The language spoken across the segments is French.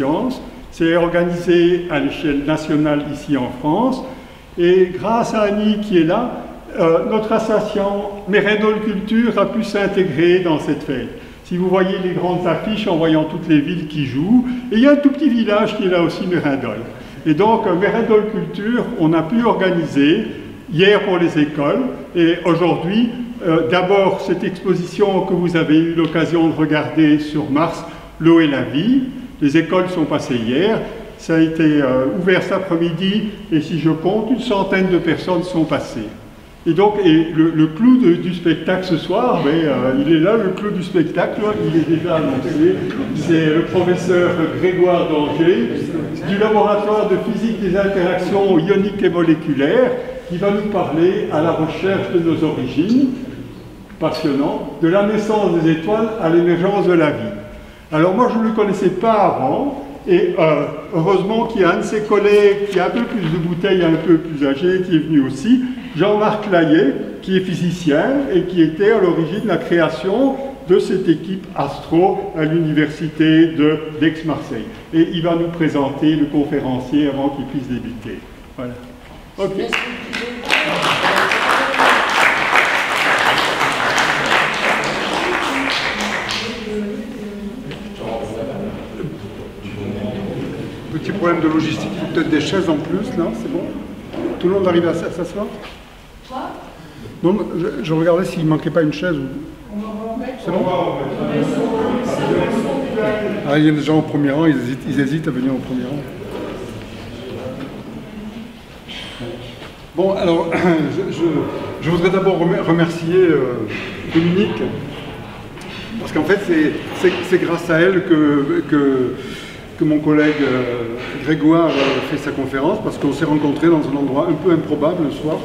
science. C'est organisé à l'échelle nationale ici en France. Et grâce à Annie qui est là, notre association Mérindol Culture a pu s'intégrer dans cette fête. Si vous voyez les grandes affiches en voyant toutes les villes qui jouent, et il y a un tout petit village qui est là aussi, Mérindol. Et donc, Mérindol Culture, on a pu organiser hier pour les écoles, et aujourd'hui, d'abord cette exposition que vous avez eu l'occasion de regarder sur Mars, L'eau et la vie. Les écoles sont passées hier, ça a été ouvert cet après-midi, et si je compte, une centaine de personnes sont passées. Et donc, le clou du spectacle ce soir, il est là, le clou du spectacle, il est déjà annoncé. C'est le professeur Grégoire Danger, du laboratoire de physique des interactions ioniques et moléculaires, qui va nous parler à la recherche de nos origines, passionnant, de la naissance des étoiles à l'émergence de la vie. Alors moi, je ne le connaissais pas avant, et heureusement qu'il y a un de ses collègues qui a un peu plus de bouteilles, un peu plus âgé, qui est venu aussi, Jean-Marc Layet, qui est physicien et qui était à l'origine de la création de cette équipe Astro à l'université d'Aix-Marseille. Et il va nous présenter le conférencier avant qu'il puisse débuter. Voilà. Ok. Petit problème de logistique, il faut peut-être des chaises en plus, là, c'est bon? Tout le monde arrive à s'asseoir? Non, je regardais s'il ne manquait pas une chaise. C'est bon? Ah, il y a des gens au premier rang, ils hésitent à venir au premier rang. Bon, alors, je voudrais d'abord remercier Dominique, parce qu'en fait, c'est grâce à elle que mon collègue Grégoire fait sa conférence, parce qu'on s'est rencontrés dans un endroit un peu improbable le soir,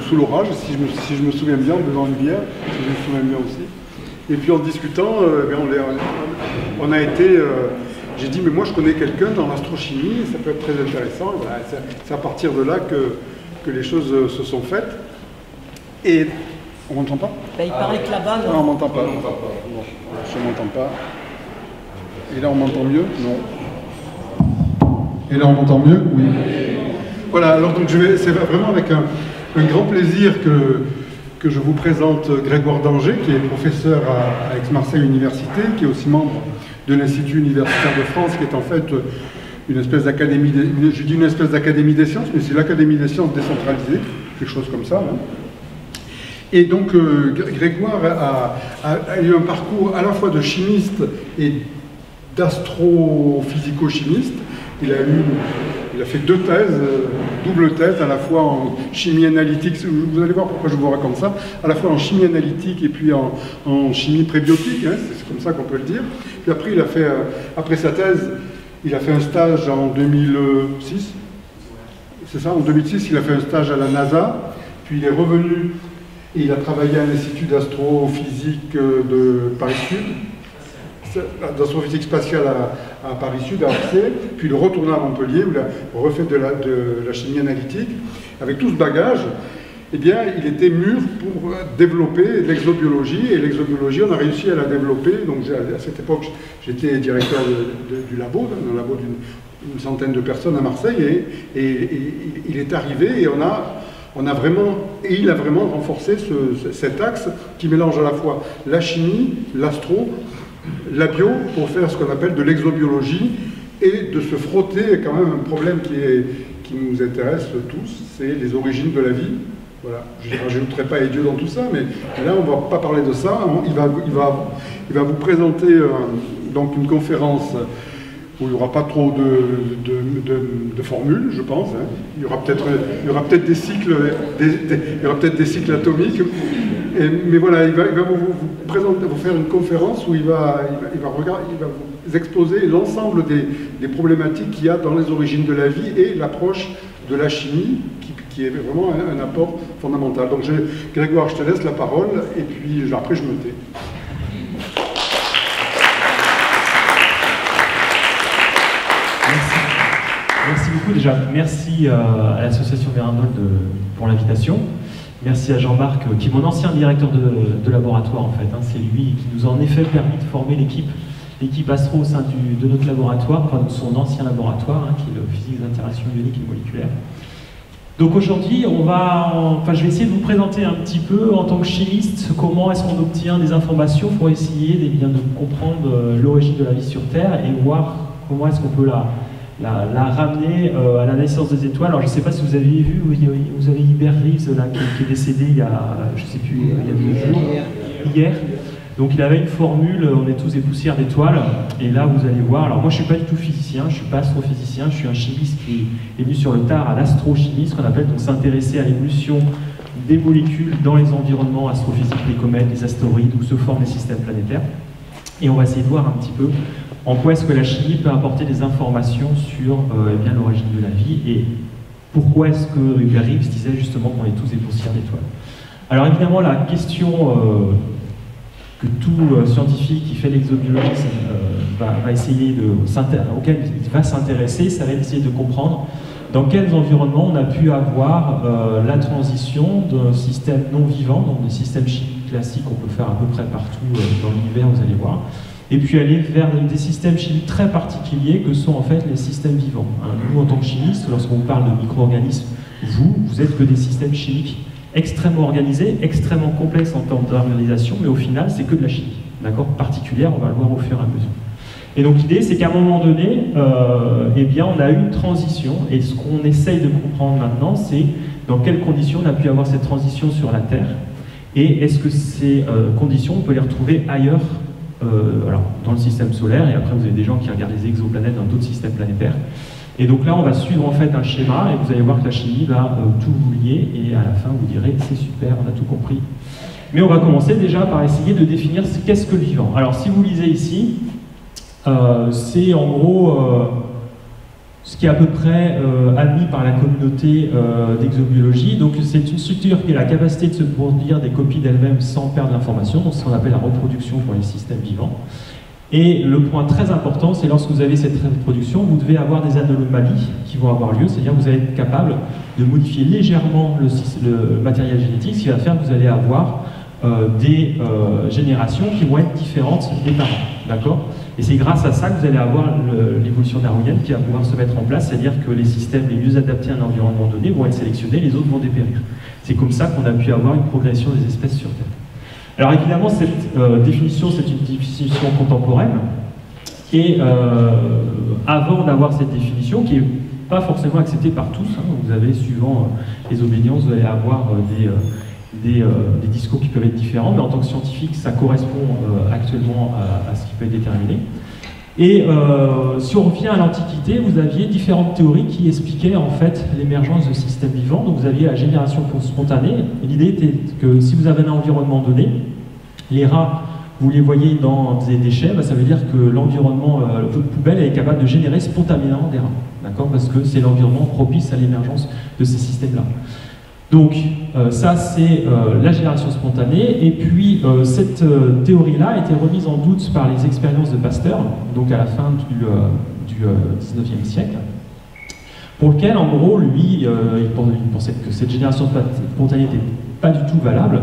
sous l'orage, si je me souviens bien, en buvant une bière, si je me souviens bien aussi. Et puis en discutant, on a été... j'ai dit, mais moi je connais quelqu'un dans l'astrochimie, ça peut être très intéressant. Et voilà, c'est à partir de là que les choses se sont faites. Et... On m'entend pas? Il paraît que là-bas... Non, on m'entend pas. Bon, je m'entends pas. Et là, on m'entend mieux? Non. Et là, on m'entend mieux? Oui. Voilà, alors donc c'est vraiment avec un grand plaisir que je vous présente Grégoire Danger, qui est professeur à Aix-Marseille Université, qui est aussi membre de l'Institut universitaire de France, qui est en fait une espèce d'académie, je dis une espèce d'académie des sciences, mais c'est l'Académie des sciences décentralisée, quelque chose comme ça. Hein. Et donc Grégoire a eu un parcours à la fois de chimiste et d'astrophysico-chimiste. Il a fait deux thèses, double thèse, à la fois en chimie analytique, vous allez voir pourquoi je vous raconte ça, à la fois en chimie analytique et puis en chimie prébiotique, hein, c'est comme ça qu'on peut le dire. Puis après, il a fait, après sa thèse, il a fait un stage en 2006, c'est ça, en 2006, il a fait un stage à la NASA, puis il est revenu et il a travaillé à l'Institut d'astrophysique de Paris-Sud, d'astrophysique spatiale à Paris-Sud, à Orsay, puis il est retourné à Montpellier, où il a refait de la chimie analytique. Avec tout ce bagage, eh bien, il était mûr pour développer l'exobiologie, et l'exobiologie, on a réussi à la développer. Donc, à cette époque, j'étais directeur du labo, d'un labo d'une centaine de personnes à Marseille, et il est arrivé, et il a vraiment renforcé cet axe qui mélange à la fois la chimie, l'astro, la bio, pour faire ce qu'on appelle de l'exobiologie, et de se frotter quand même un problème qui nous intéresse tous, c'est les origines de la vie. Voilà. Je ne rajouterai pas les dieux dans tout ça, mais là on ne va pas parler de ça. Il va vous présenter donc une conférence où il n'y aura pas trop de formules, je pense. Hein. Il y aura peut-être des cycles, des cycles atomiques. Mais voilà, il va vous faire une conférence où il va vous exposer l'ensemble des problématiques qu'il y a dans les origines de la vie et l'approche de la chimie qui est vraiment un apport fondamental. Donc Grégoire, je te laisse la parole et puis après je me tais. Merci beaucoup déjà. Merci à l'association Mérindol pour l'invitation. Merci à Jean-Marc, qui est mon ancien directeur de laboratoire en fait. Hein. C'est lui qui nous a en effet permis de former l'équipe l'équipe Astro au sein de notre laboratoire, enfin de son ancien laboratoire, qui est le physique des interactions ioniques et moléculaires. Donc aujourd'hui, je vais essayer de vous présenter un petit peu, en tant que chimiste, comment est-ce qu'on obtient des informations pour essayer de comprendre l'origine de la vie sur Terre et voir comment est-ce qu'on peut la ramener à la naissance des étoiles. Alors je ne sais pas si vous avez vu, vous avez Hubert Reeves là, qui est décédé il y a, je sais plus, il y a 2 jours, hier. Donc il avait une formule, on est tous des poussières d'étoiles, et là vous allez voir, alors moi je ne suis pas du tout physicien, je ne suis pas astrophysicien, je suis un chimiste qui est venu sur le tard à l'astrochimie, ce qu'on appelle, donc s'intéresser à l'évolution des molécules dans les environnements astrophysiques, les comètes, les astéroïdes, où se forment les systèmes planétaires. Et on va essayer de voir un petit peu en quoi est-ce que la chimie peut apporter des informations sur l'origine de la vie, et pourquoi est-ce que Hubert Reeves disait justement qu'on est tous des poussières d'étoiles. Alors évidemment la question que tout scientifique qui fait l'exobiologie va essayer auquel il va s'intéresser, ça va essayer de comprendre dans quels environnements on a pu avoir la transition d'un système non vivant, donc des systèmes chimiques classiques qu'on peut faire à peu près partout dans l'univers, vous allez voir, et puis aller vers des systèmes chimiques très particuliers que sont en fait les systèmes vivants. Nous, en tant que chimistes, lorsqu'on parle de micro-organismes, vous êtes que des systèmes chimiques extrêmement organisés, extrêmement complexes en termes d'organisation, mais au final, c'est que de la chimie, d'accord, particulière, on va le voir au fur et à mesure. Et donc l'idée, c'est qu'à un moment donné, on a eu une transition, et ce qu'on essaye de comprendre maintenant, c'est dans quelles conditions on a pu avoir cette transition sur la Terre, et est-ce que ces conditions, on peut les retrouver ailleurs, alors, dans le système solaire, et après vous avez des gens qui regardent les exoplanètes dans d'autres systèmes planétaires. Et donc là, on va suivre en fait un schéma, et vous allez voir que la chimie va tout vous lier, et à la fin, vous direz, c'est super, on a tout compris. Mais on va commencer déjà par essayer de définir qu'est-ce que le vivant. Alors, si vous lisez ici, c'est en gros ce qui est à peu près admis par la communauté d'exobiologie. Donc, c'est une structure qui a la capacité de se produire des copies d'elle-même sans perdre l'information, donc ce qu'on appelle la reproduction pour les systèmes vivants. Et le point très important, c'est lorsque vous avez cette reproduction, vous devez avoir des anomalies qui vont avoir lieu, c'est-à-dire que vous allez être capable de modifier légèrement le matériel génétique, ce qui va faire que vous allez avoir des générations qui vont être différentes des parents, d'accord? Et c'est grâce à ça que vous allez avoir l'évolution darwinienne qui va pouvoir se mettre en place, c'est-à-dire que les systèmes les mieux adaptés à un environnement donné vont être sélectionnés, les autres vont dépérir. C'est comme ça qu'on a pu avoir une progression des espèces sur Terre. Alors évidemment, cette définition, c'est une définition contemporaine, et avant d'avoir cette définition, qui n'est pas forcément acceptée par tous, vous avez, suivant les obédiences, vous allez avoir des discours qui peuvent être différents, mais en tant que scientifique, ça correspond actuellement à ce qui peut être déterminé. Et si on revient à l'Antiquité, vous aviez différentes théories qui expliquaient en fait l'émergence de systèmes vivants. Donc vous aviez la génération spontanée. L'idée était que si vous avez un environnement donné, les rats, vous les voyez dans des déchets, ça veut dire que l'environnement, votre poubelle, est capable de générer spontanément des rats. D'accord? Parce que c'est l'environnement propice à l'émergence de ces systèmes-là. Donc ça c'est la génération spontanée, et puis cette théorie-là a été remise en doute par les expériences de Pasteur, donc à la fin du 19e siècle, pour lequel en gros lui, il pensait que cette génération spontanée n'était pas du tout valable,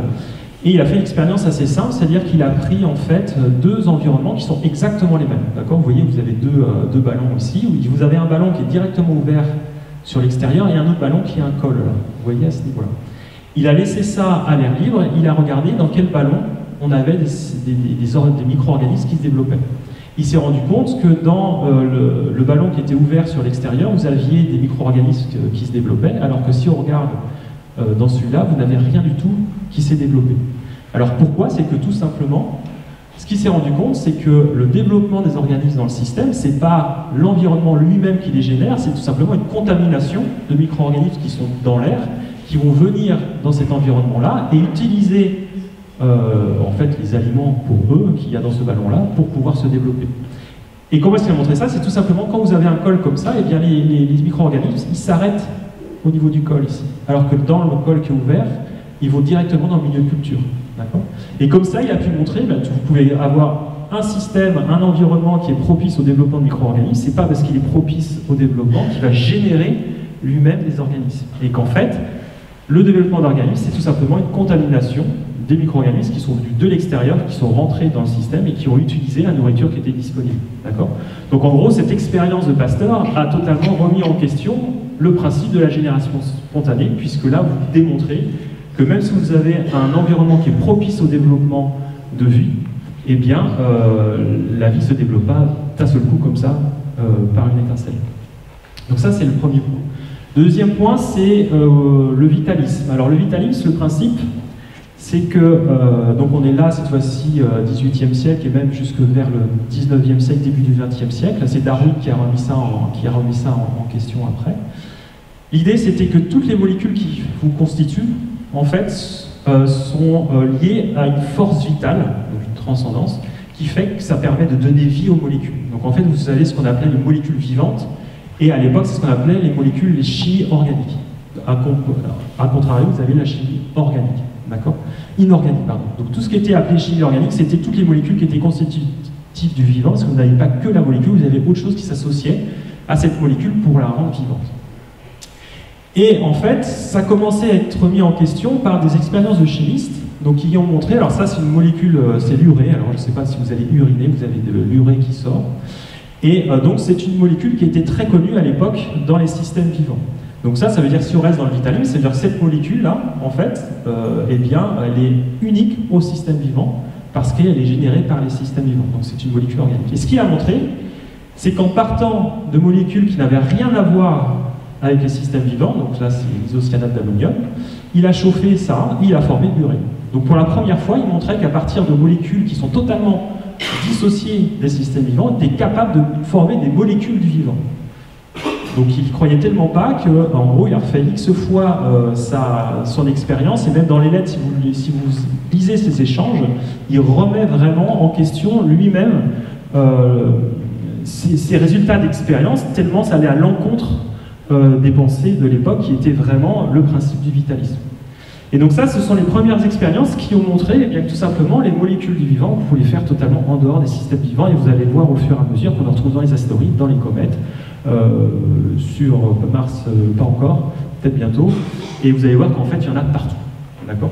et il a fait une expérience assez simple, c'est-à-dire qu'il a pris en fait 2 environnements qui sont exactement les mêmes. D'accord? Vous voyez, vous avez deux ballons ici, où vous avez un ballon qui est directement ouvert sur l'extérieur, et un autre ballon qui a un col, là. Vous voyez à ce niveau-là. Il a laissé ça à l'air libre, il a regardé dans quel ballon on avait des micro-organismes qui se développaient. Il s'est rendu compte que dans le ballon qui était ouvert sur l'extérieur, vous aviez des micro-organismes qui se développaient, alors que si on regarde dans celui-là, vous n'avez rien du tout qui s'est développé. Alors pourquoi? C'est que tout simplement, ce qu'il s'est rendu compte, c'est que le développement des organismes dans le système, c'est pas l'environnement lui-même qui les génère, c'est tout simplement une contamination de micro-organismes qui sont dans l'air, qui vont venir dans cet environnement-là et utiliser en fait les aliments pour eux qu'il y a dans ce ballon-là pour pouvoir se développer. Et comment est-ce qu'il a montré ça? C'est tout simplement quand vous avez un col comme ça, et bien les micro-organismes, ils s'arrêtent au niveau du col ici. Alors que dans le col qui est ouvert, ils vont directement dans le milieu de culture. Et comme ça, il a pu montrer que vous pouvez avoir un système, un environnement qui est propice au développement de micro-organismes. C'est pas parce qu'il est propice au développement qu'il va générer lui-même des organismes. Et qu'en fait, le développement d'organismes, c'est tout simplement une contamination des micro-organismes qui sont venus de l'extérieur, qui sont rentrés dans le système et qui ont utilisé la nourriture qui était disponible. D'accord ? Donc en gros, cette expérience de Pasteur a totalement remis en question le principe de la génération spontanée, puisque là, vous démontrez que même si vous avez un environnement qui est propice au développement de vie, eh bien, la vie ne se développe pas d'un seul coup comme ça, par une étincelle. Donc ça, c'est le premier point. Le deuxième point, c'est le vitalisme. Alors le vitalisme, le principe, c'est que, donc on est là, cette fois-ci, 18e siècle, et même jusque vers le 19e siècle, début du 20e siècle. C'est Darwin qui a remis ça en question après. L'idée, c'était que toutes les molécules qui vous constituent, en fait, sont liées à une force vitale, donc une transcendance, qui fait que ça permet de donner vie aux molécules. Donc en fait, vous avez ce qu'on appelait les molécules vivantes, et à l'époque, c'est ce qu'on appelait les molécules, les chimies organiques. À contrario, vous avez la chimie organique, d'accord ? Inorganique, pardon. Donc tout ce qui était appelé chimie organique, c'était toutes les molécules qui étaient constitutives du vivant, parce que vous n'avez pas que la molécule, vous avez autre chose qui s'associait à cette molécule pour la rendre vivante. Et en fait, ça commençait à être mis en question par des expériences de chimistes, donc qui ont montré, alors ça c'est une molécule, c'est l'urée, alors je ne sais pas si vous allez uriner, vous avez de l'urée qui sort, et donc c'est une molécule qui était très connue à l'époque dans les systèmes vivants. Donc ça veut dire, si on reste dans le vitalisme, c'est-à-dire que cette molécule-là, en fait, eh bien, elle est unique au système vivant, parce qu'elle est générée par les systèmes vivants, donc c'est une molécule organique. Et ce qu'il a montré, c'est qu'en partant de molécules qui n'avaient rien à voir avec les systèmes vivants, donc là c'est l'isocyanate d'ammonium, il a chauffé ça, il a formé de l'urée. Donc pour la première fois, il montrait qu'à partir de molécules qui sont totalement dissociées des systèmes vivants, il était capable de former des molécules du vivant. Donc il ne croyait tellement pas qu'en gros il a refait X fois son expérience, et même dans les lettres, si vous lisez ces échanges, il remet vraiment en question lui-même ses résultats d'expérience, tellement ça allait à l'encontre des pensées de l'époque qui étaient vraiment le principe du vitalisme. Et donc ça, ce sont les premières expériences qui ont montré eh bien, que tout simplement les molécules du vivant, vous pouvez les faire totalement en dehors des systèmes vivants, et vous allez voir au fur et à mesure qu'on en retrouve dans les astéroïdes, dans les comètes, sur Mars, pas encore, peut-être bientôt, et vous allez voir qu'en fait il y en a partout. D'accord ?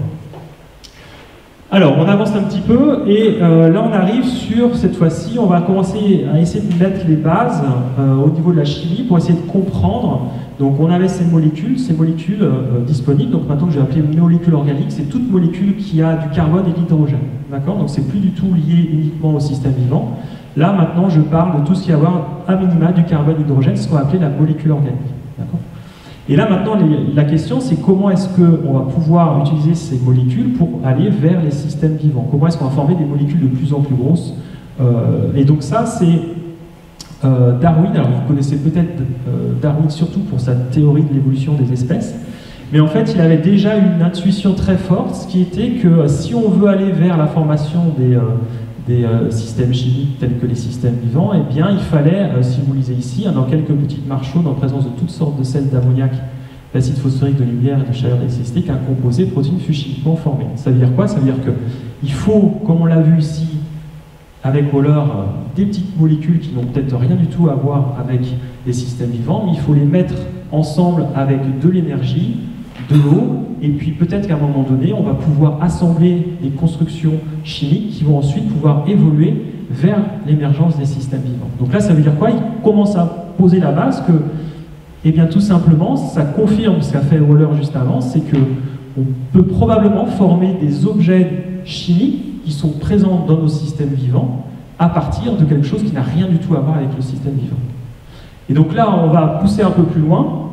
Alors, on avance un petit peu, et là on arrive sur, cette fois-ci, on va commencer à essayer de mettre les bases au niveau de la chimie pour essayer de comprendre. Donc on avait ces molécules disponibles, donc maintenant que j'ai appelé molécules organiques, c'est toute molécule qui a du carbone et de l'hydrogène. D'accord ? Donc c'est plus du tout lié uniquement au système vivant. Là maintenant je parle de tout ce qui va avoir à minima du carbone et de l'hydrogène, ce qu'on va appeler la molécule organique. D'accord ? Et là maintenant la question c'est comment est-ce qu'on va pouvoir utiliser ces molécules pour aller vers les systèmes vivants ? Comment est-ce qu'on va former des molécules de plus en plus grosses ? Et donc ça c'est Darwin. Alors vous connaissez peut-être Darwin surtout pour sa théorie de l'évolution des espèces, mais en fait il avait déjà une intuition très forte, ce qui était que si on veut aller vers la formation des systèmes chimiques tels que les systèmes vivants, eh bien il fallait, si vous lisez ici, dans quelques petites marches chaudes en présence de toutes sortes de sels d'ammoniac, d'acide phosphorique, de lumière et de chaleur d'électricité, qu'un composé protéine fut chimiquement formé. Ça veut dire quoi? Ça veut dire qu'il faut, comme on l'a vu ici avec Wöhler, des petites molécules qui n'ont peut-être rien du tout à voir avec les systèmes vivants, mais il faut les mettre ensemble avec de l'énergie, de l'eau, et puis peut-être qu'à un moment donné, on va pouvoir assembler des constructions chimiques qui vont ensuite pouvoir évoluer vers l'émergence des systèmes vivants. Donc là, ça veut dire quoi? Il commence à poser la base que, eh bien tout simplement, ça confirme ce qu'a fait Wöhler juste avant, c'est qu'on peut probablement former des objets chimiques qui sont présents dans nos systèmes vivants à partir de quelque chose qui n'a rien du tout à voir avec le système vivant. Et donc là, on va pousser un peu plus loin.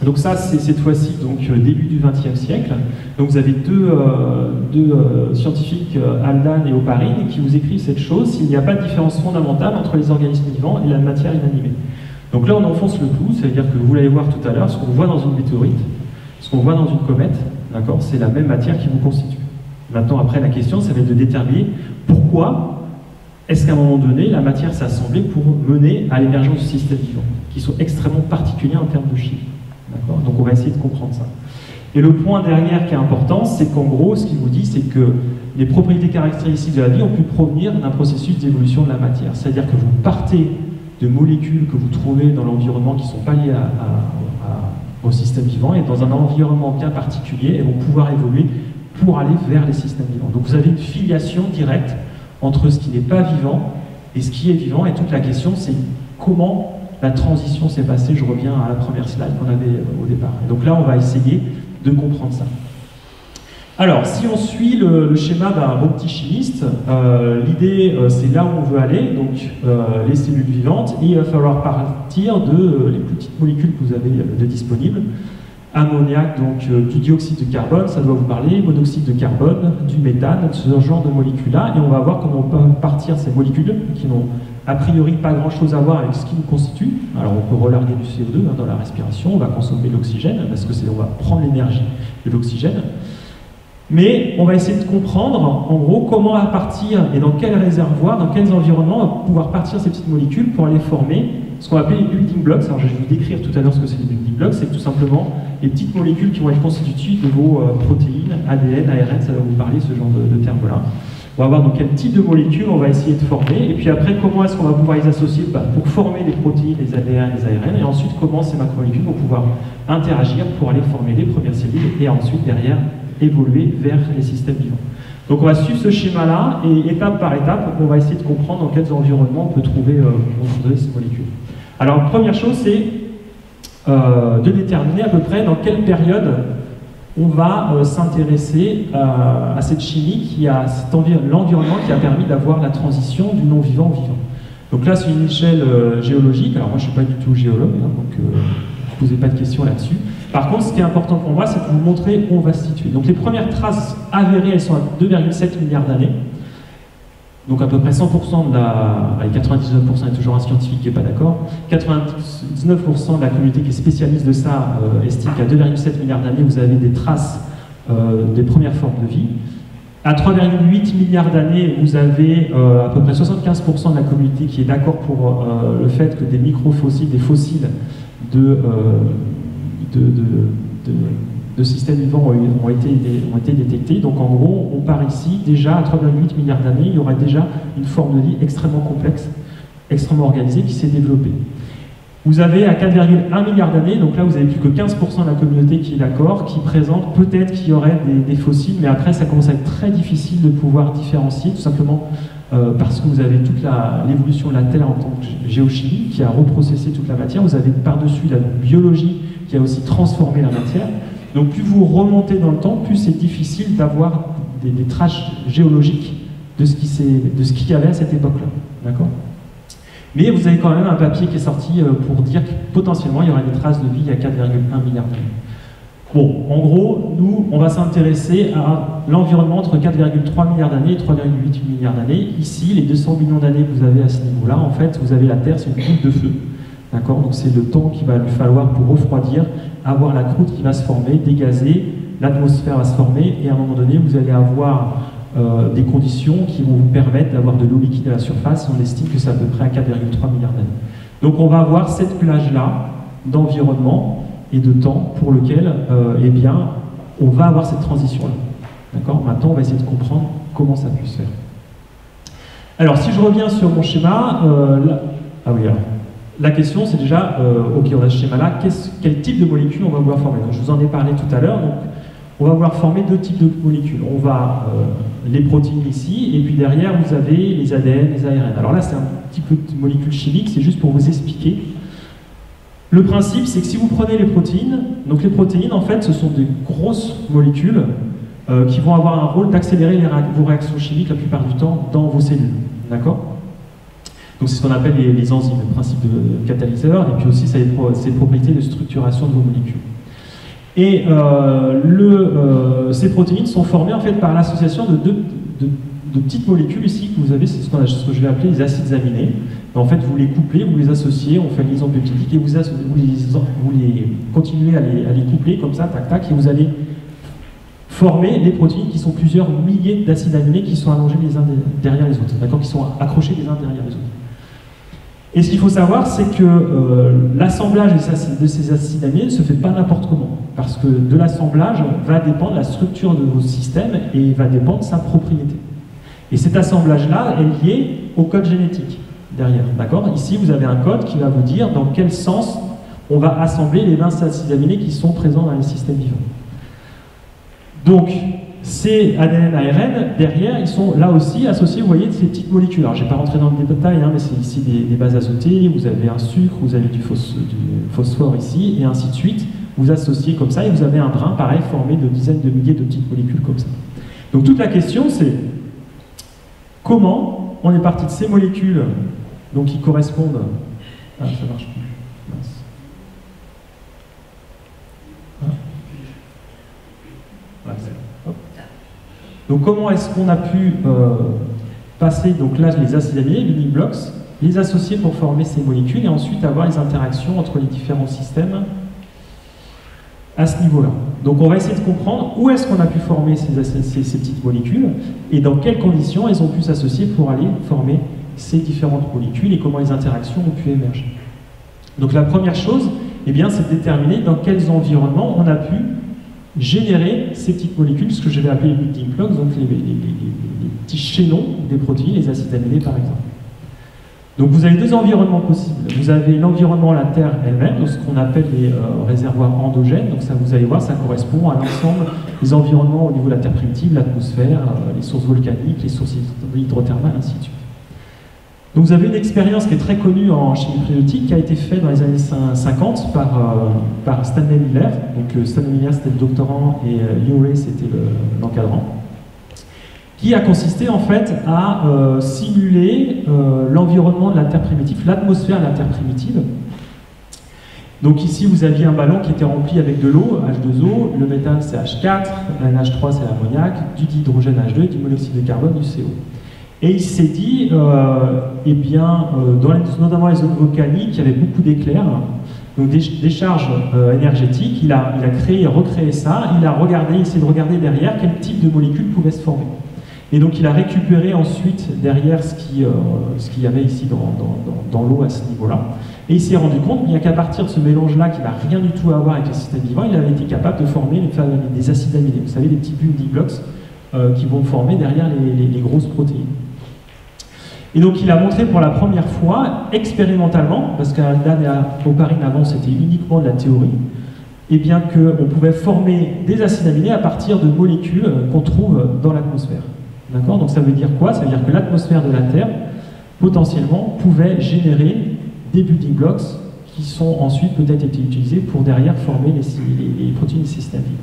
Donc ça, c'est cette fois-ci donc début du XXe siècle. Donc vous avez deux scientifiques, Haldane et Oparin, qui vous écrivent cette chose: s'il n'y a pas de différence fondamentale entre les organismes vivants et la matière inanimée. Donc là, on enfonce le clou, c'est-à-dire que vous l'allez voir tout à l'heure, ce qu'on voit dans une météorite, ce qu'on voit dans une comète, d'accord, c'est la même matière qui vous constitue. Maintenant, après, la question, ça va être de déterminer pourquoi est-ce qu'à un moment donné, la matière s'est assemblée pour mener à l'émergence du système vivant, qui sont extrêmement particuliers en termes de chimie. Donc on va essayer de comprendre ça. Et le point derrière qui est important, c'est qu'en gros, ce qu'il vous dit, c'est que les propriétés caractéristiques de la vie ont pu provenir d'un processus d'évolution de la matière. C'est-à-dire que vous partez de molécules que vous trouvez dans l'environnement qui ne sont pas liées au système vivant, et dans un environnement bien particulier, elles vont pouvoir évoluer pour aller vers les systèmes vivants. Donc vous avez une filiation directe entre ce qui n'est pas vivant et ce qui est vivant, et toute la question c'est comment la transition s'est passée. Je reviens à la première slide qu'on avait au départ. Et donc là on va essayer de comprendre ça. Alors, si on suit le schéma d'un bon petit chimiste, l'idée, c'est là où on veut aller, donc les cellules vivantes, et il va falloir partir de les plus petites molécules que vous avez de disponibles. Ammoniac, donc du dioxyde de carbone, ça doit vous parler, monoxyde de carbone, du méthane, ce genre de molécules-là, et on va voir comment on peut partir ces molécules qui n'ont a priori pas grand-chose à voir avec ce qui nous constitue. Alors on peut relarguer du CO2 dans la respiration, on va consommer l'oxygène, parce que on va prendre l'énergie de l'oxygène. Mais on va essayer de comprendre, en gros, comment à partir et dans quel réservoir, dans quels environnements on va pouvoir partir ces petites molécules pour aller former ce qu'on appelle les building blocks. Alors je vais vous décrire tout à l'heure ce que c'est les building blocks. C'est tout simplement les petites molécules qui vont être constituées de vos protéines, ADN, ARN, ça va vous parler ce genre de termes-là. On va voir donc quel type de molécules on va essayer de former, et puis après comment est-ce qu'on va pouvoir les associer pour former les protéines, les ADN, les ARN, et ensuite comment ces macromolécules vont pouvoir interagir pour aller former les premières cellules, et ensuite derrière évoluer vers les systèmes vivants. Donc on va suivre ce schéma-là, et étape par étape, on va essayer de comprendre dans quels environnements on peut trouver ces molécules. Alors première chose, c'est de déterminer à peu près dans quelle période on va s'intéresser à cette chimie qui a l'environnement qui a permis d'avoir la transition du non-vivant au vivant. Donc là, c'est une échelle géologique. Alors moi, je ne suis pas du tout géologue, hein, donc ne posez pas de questions là-dessus. Par contre, ce qui est important pour moi, c'est de vous montrer où on va se situer. Donc les premières traces avérées, elles sont à 2,7 milliards d'années. Donc à peu près 100% de la... Allez, 99% est toujours un scientifique qui n'est pas d'accord. 99% de la communauté qui est spécialiste de ça estime qu'à 2,7 milliards d'années, vous avez des traces des premières formes de vie. À 3,8 milliards d'années, vous avez à peu près 75% de la communauté qui est d'accord pour le fait que des microfossiles, des fossiles de systèmes vivants ont été détectés. Donc en gros, on part ici, déjà à 3,8 milliards d'années, il y aurait déjà une forme de vie extrêmement complexe, extrêmement organisée qui s'est développée. Vous avez à 4,1 milliards d'années, donc là vous avez plus que 15% de la communauté qui est d'accord, qui présente peut-être qu'il y aurait des fossiles, mais après ça commence à être très difficile de pouvoir différencier, tout simplement parce que vous avez toute l'évolution de la Terre en tant que géochimie qui a reprocessé toute la matière, vous avez par-dessus la biologie qui a aussi transformé la matière. Donc plus vous remontez dans le temps, plus c'est difficile d'avoir des traces géologiques de ce qu'il y avait à cette époque-là. D'accord ? Mais vous avez quand même un papier qui est sorti pour dire que potentiellement il y aurait des traces de vie il y a 4,1 milliards d'années. Bon, en gros, nous, on va s'intéresser à l'environnement entre 4,3 milliards d'années et 3,8 milliards d'années. Ici, les 200 millions d'années que vous avez à ce niveau-là, en fait, vous avez la Terre, c'est une goutte de feu. D'accord ? Donc c'est le temps qu'il va lui falloir pour refroidir, avoir la croûte qui va se former, dégazer, l'atmosphère va se former, et à un moment donné, vous allez avoir des conditions qui vont vous permettre d'avoir de l'eau liquide à la surface. On estime que c'est à peu près à 4,3 milliards d'années. Donc on va avoir cette plage-là d'environnement et de temps pour lequel eh bien, on va avoir cette transition-là. D'accord ? Maintenant, on va essayer de comprendre comment ça peut se faire. Alors, si je reviens sur mon schéma, la question, c'est déjà, ok, on a ce schéma-là, quel type de molécules on va vouloir former? Donc, je vous en ai parlé tout à l'heure. Donc, on va vouloir former deux types de molécules. On va les protéines ici, et puis derrière, vous avez les ADN, les ARN. Alors là, c'est un petit peu de molécules chimiques, c'est juste pour vous expliquer. Le principe, c'est que si vous prenez les protéines, donc les protéines, en fait, ce sont des grosses molécules qui vont avoir un rôle d'accélérer vos réactions chimiques la plupart du temps dans vos cellules. D'accord ? Donc c'est ce qu'on appelle les enzymes, le principe de catalyseur, et puis aussi ça a ses propriétés de structuration de vos molécules. Et ces protéines sont formées en fait par l'association de petites molécules ici que vous avez, c'est ce que je vais appeler les acides aminés. En fait, vous les couplez, vous les associez, on fait une liaison peptidique et vous les continuez à les coupler comme ça, tac tac, et vous allez former les protéines qui sont plusieurs milliers d'acides aminés qui sont allongés les uns derrière les autres, d'accord, qui sont accrochés les uns derrière les autres. Et ce qu'il faut savoir, c'est que l'assemblage de ces acides aminés ne se fait pas n'importe comment, parce que de l'assemblage va dépendre la structure de vos systèmes et va dépendre sa propriété. Et cet assemblage-là est lié au code génétique derrière, d'accord. Ici, vous avez un code qui va vous dire dans quel sens on va assembler les 20 acides aminés qui sont présents dans les systèmes vivants. Donc, ces ADN, ARN, derrière, ils sont là aussi associés, vous voyez, de ces petites molécules. Alors, je ne vais pas rentrer dans le détail, hein, mais c'est ici des bases azotées, vous avez un sucre, vous avez du phosphore ici, et ainsi de suite. Vous associez comme ça, et vous avez un brin, pareil, formé de dizaines de milliers de petites molécules comme ça. Donc, toute la question, c'est comment on est parti de ces molécules donc, qui correspondent... Ah, ça marche plus. Mince. Ah. Ouais, donc comment est-ce qu'on a pu passer donc là les acides aminés, les building blocks, les associer pour former ces molécules et ensuite avoir les interactions entre les différents systèmes à ce niveau-là. Donc on va essayer de comprendre où est-ce qu'on a pu former ces petites molécules et dans quelles conditions elles ont pu s'associer pour aller former ces différentes molécules et comment les interactions ont pu émerger. Donc la première chose, eh bien, c'est de déterminer dans quels environnements on a pu générer ces petites molécules, ce que je vais appeler les building blocks, donc les petits chaînons des protéines, les acides aminés par exemple. Donc vous avez deux environnements possibles. Vous avez l'environnement, la Terre elle-même, ce qu'on appelle les réservoirs endogènes. Donc ça, vous allez voir, ça correspond à l'ensemble des environnements au niveau de la Terre primitive, l'atmosphère, les sources volcaniques, les sources hydrothermales, ainsi de suite. Donc vous avez une expérience qui est très connue en chimie périodique qui a été faite dans les années 50 par Stanley Miller. Donc Stanley Miller c'était le doctorant et Urey c'était l'encadrant, qui a consisté en fait à simuler l'environnement de la Terre primitive, l'atmosphère de la Terre primitive. Donc ici vous aviez un ballon qui était rempli avec de l'eau, H2O, le méthane c'est H4, NH3 c'est l'ammoniac, du dihydrogène H2 et du monoxyde de carbone, du CO. Et il s'est dit, eh bien, notamment les zones volcaniques, il y avait beaucoup d'éclairs, donc des charges énergétiques. Il a recréé ça, il a essayé de regarder derrière quel type de molécules pouvaient se former. Et donc il a récupéré ensuite derrière ce qu'il y avait ici dans l'eau à ce niveau-là. Et il s'est rendu compte qu'à partir de ce mélange-là, qui n'a rien du tout à voir avec le système vivant, il avait été capable de former des acides aminés. Vous savez, les petits building blocks qui vont former derrière les grosses protéines. Et donc il a montré pour la première fois, expérimentalement, parce qu'auparavant avant c'était uniquement de la théorie, et bien qu'on pouvait former des acides aminés à partir de molécules qu'on trouve dans l'atmosphère. D'accord? Donc ça veut dire quoi? Ça veut dire que l'atmosphère de la Terre, potentiellement, pouvait générer des building blocks qui sont ensuite peut-être été utilisés pour derrière former les protéines des systèmes vivants.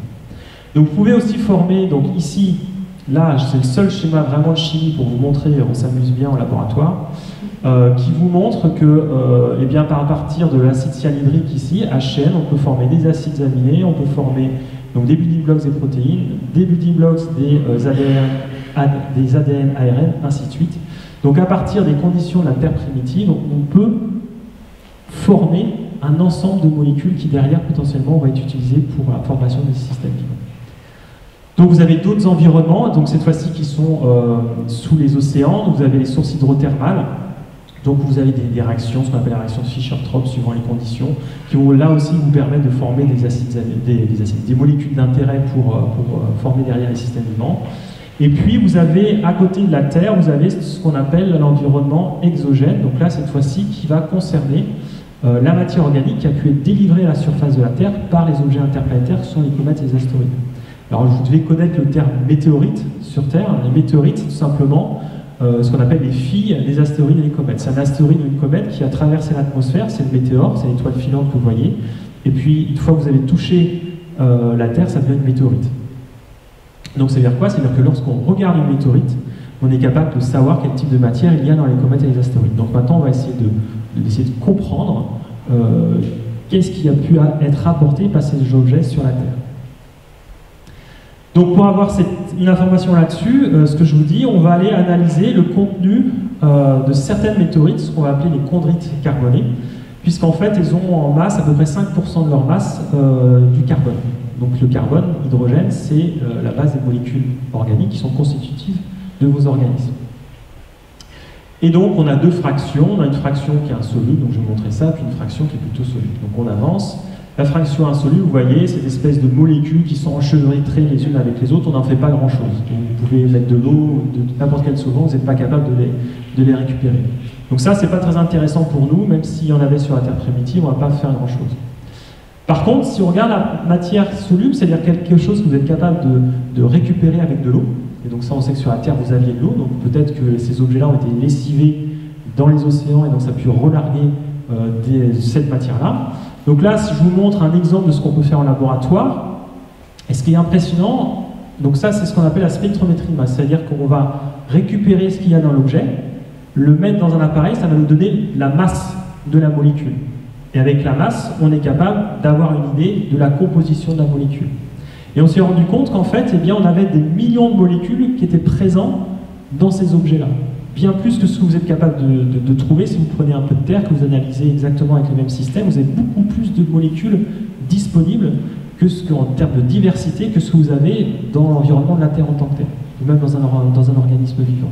Donc vous pouvez aussi former, donc ici, là, c'est le seul schéma vraiment de chimie pour vous montrer, on s'amuse bien en laboratoire, qui vous montre que, eh bien, à partir de l'acide cyanhydrique ici, HN, on peut former des acides aminés, on peut former donc, des building blocks des protéines, des building blocks des ADN, ARN, ainsi de suite. Donc à partir des conditions de la Terre primitive, on peut former un ensemble de molécules qui derrière potentiellement vont être utilisées pour la formation des systèmes vivants. Donc vous avez d'autres environnements, donc cette fois-ci qui sont sous les océans. Vous avez les sources hydrothermales, donc vous avez des réactions, ce qu'on appelle la réaction de Fischer-Tropsch suivant les conditions, qui vont là aussi vous permettre de former des molécules d'intérêt pour former derrière les systèmes vivants. Et puis vous avez à côté de la Terre, vous avez ce qu'on appelle l'environnement exogène, donc là cette fois-ci qui va concerner la matière organique qui a pu être délivrée à la surface de la Terre par les objets interplanétaires qui sont les comètes et les astéroïdes. Alors vous devez connaître le terme météorite sur Terre. Les météorites, c'est tout simplement ce qu'on appelle les filles des astéroïdes et des comètes. C'est un astéroïde ou une comète qui a traversé l'atmosphère, c'est le météore, c'est l'étoile filante que vous voyez. Et puis une fois que vous avez touché la Terre, ça devient une météorite. Donc ça veut dire quoi? Ça veut dire que lorsqu'on regarde une météorite, on est capable de savoir quel type de matière il y a dans les comètes et les astéroïdes. Donc maintenant on va essayer de comprendre qu'est-ce qui a pu être apporté par ces objets sur la Terre. Donc pour avoir une information là-dessus, ce que je vous dis, on va aller analyser le contenu de certaines météorites, ce qu'on va appeler les chondrites carbonées, puisqu'en fait elles ont en masse à peu près 5% de leur masse du carbone. Donc le carbone, l'hydrogène, c'est la base des molécules organiques qui sont constitutives de vos organismes. Et donc on a deux fractions, on a une fraction qui est insoluble, donc je vais vous montrer ça, puis une fraction qui est plutôt soluble. Donc on avance. La fraction insoluble, vous voyez, c'est des espèces de molécules qui sont enchevêtrées les unes avec les autres, on n'en fait pas grand-chose. Vous pouvez mettre de l'eau, de n'importe quel solvant, vous n'êtes pas capable de les récupérer. Donc ça, c'est pas très intéressant pour nous, même s'il y en avait sur la Terre primitive, on ne va pas faire grand-chose. Par contre, si on regarde la matière soluble, c'est-à-dire quelque chose que vous êtes capable de récupérer avec de l'eau, et donc ça on sait que sur la Terre vous aviez de l'eau, donc peut-être que ces objets-là ont été lessivés dans les océans et donc ça a pu relarguer cette matière-là. Donc là, si je vous montre un exemple de ce qu'on peut faire en laboratoire, et ce qui est impressionnant, donc ça c'est ce qu'on appelle la spectrométrie de masse, c'est-à-dire qu'on va récupérer ce qu'il y a dans l'objet, le mettre dans un appareil, ça va nous donner la masse de la molécule. Et avec la masse, on est capable d'avoir une idée de la composition de la molécule. Et on s'est rendu compte qu'en fait, eh bien, on avait des millions de molécules qui étaient présentes dans ces objets-là. Bien plus que ce que vous êtes capable de trouver si vous prenez un peu de terre, que vous analysez exactement avec le même système. Vous avez beaucoup plus de molécules disponibles que ce qu'en termes de diversité que ce que vous avez dans l'environnement de la Terre en tant que tel, ou même dans un organisme vivant.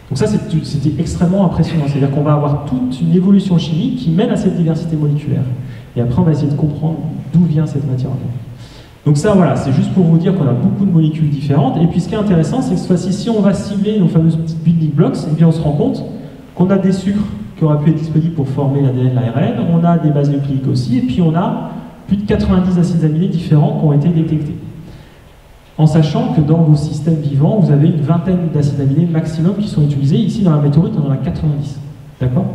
Donc ça, c'était extrêmement impressionnant. C'est-à-dire qu'on va avoir toute une évolution chimique qui mène à cette diversité moléculaire. Et après, on va essayer de comprendre d'où vient cette matière organique. Donc ça, voilà, c'est juste pour vous dire qu'on a beaucoup de molécules différentes. Et puis ce qui est intéressant, c'est que cette fois-ci, si on va cibler nos fameuses petites building blocks, et bien on se rend compte qu'on a des sucres qui auraient pu être disponibles pour former l'ADN, l'ARN, on a des bases nucléiques aussi, et puis on a plus de 90 acides aminés différents qui ont été détectés. En sachant que dans vos systèmes vivants, vous avez une vingtaine d'acides aminés maximum qui sont utilisés. Ici, dans la météorite, on en a 90. D'accord ?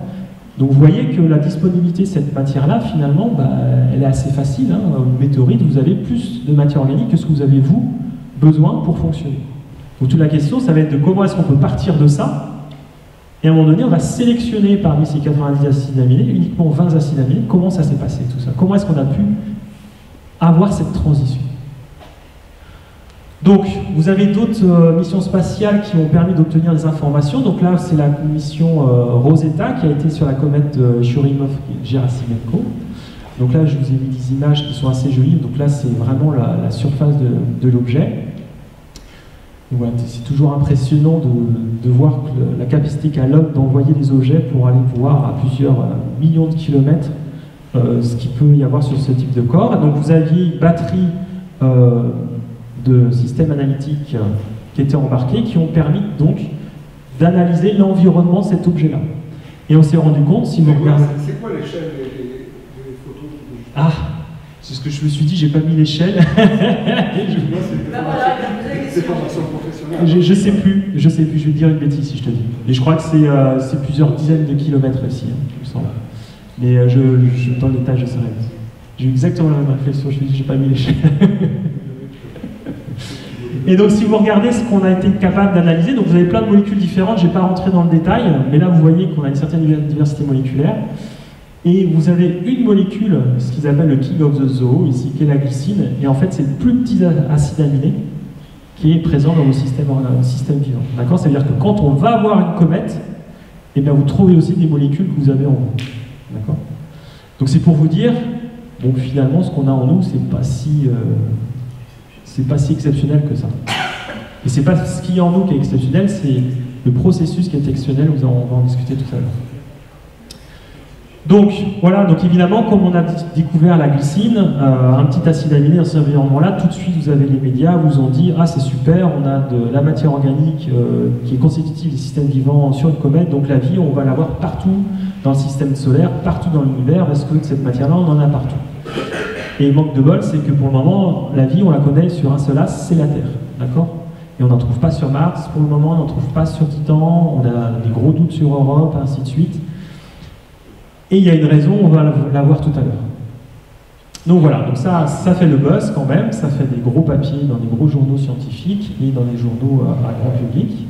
Donc vous voyez que la disponibilité de cette matière-là, finalement, elle est assez facile. Hein. Une météorite, vous avez plus de matière organique que ce que vous avez, vous, besoin pour fonctionner. Donc toute la question, ça va être de comment est-ce qu'on peut partir de ça. Et à un moment donné, on va sélectionner parmi ces 90 acides aminés, uniquement 20 acides aminés. Comment ça s'est passé, tout ça? Comment est-ce qu'on a pu avoir cette transition? Donc, vous avez d'autres missions spatiales qui ont permis d'obtenir des informations. Donc là, c'est la mission Rosetta qui a été sur la comète Churyumov-Gerasimenko. Donc là, je vous ai mis des images qui sont assez jolies. Donc là, c'est vraiment la surface de l'objet. Voilà, c'est toujours impressionnant de voir que la capacité qu'a l'homme d'envoyer des objets pour aller voir à plusieurs millions de kilomètres ce qu'il peut y avoir sur ce type de corps. Donc vous aviez une batterie de systèmes analytiques qui étaient embarqués, qui ont permis donc d'analyser l'environnement de cet objet-là. Et on s'est rendu compte, si vous regardez... C'est quoi l'échelle des photos? Ah, c'est ce que je me suis dit, j'ai pas mis l'échelle. C'est formation professionnelle. Je sais plus, je vais te dire une bêtise si je te dis. Et je crois que c'est plusieurs dizaines de kilomètres ici, hein, il me semble. Mais dans le détail, je saurais. J'ai eu exactement la même réflexion, je me suis dit, j'ai pas mis l'échelle. Et donc si vous regardez ce qu'on a été capable d'analyser, donc vous avez plein de molécules différentes, je ne vais pas rentrer dans le détail, mais là vous voyez qu'on a une certaine diversité moléculaire. Et vous avez une molécule, ce qu'ils appellent le king of the zoo, ici, qui est la glycine, et en fait c'est le plus petit acide aminé qui est présent dans vos systèmes vivants. D'accord ? C'est-à-dire que quand on va voir une comète, eh bien vous trouvez aussi des molécules que vous avez en vous. D'accord ? Donc c'est pour vous dire, bon finalement ce qu'on a en nous, c'est pas si exceptionnel que ça. Et c'est pas ce qu'il y a en nous qui est exceptionnel, c'est le processus qui est exceptionnel, on va en discuter tout à l'heure. Donc, voilà, donc évidemment, comme on a découvert la glycine, un petit acide aminé dans cet environnement-là, tout de suite, vous avez les médias, vous ont dit « Ah, c'est super, on a de la matière organique qui est constitutive des systèmes vivants sur une comète, donc la vie, on va l'avoir partout dans le système solaire, partout dans l'univers, parce que cette matière-là, on en a partout. » Et manque de bol, c'est que pour le moment, la vie, on la connaît sur un seul as, c'est la Terre, d'accord? Et on n'en trouve pas sur Mars, pour le moment, on n'en trouve pas sur Titan, on a des gros doutes sur Europe, ainsi de suite. Et il y a une raison, on va la voir tout à l'heure. Donc voilà, donc ça fait le buzz quand même, ça fait des gros papiers dans des gros journaux scientifiques et dans les journaux à grand public.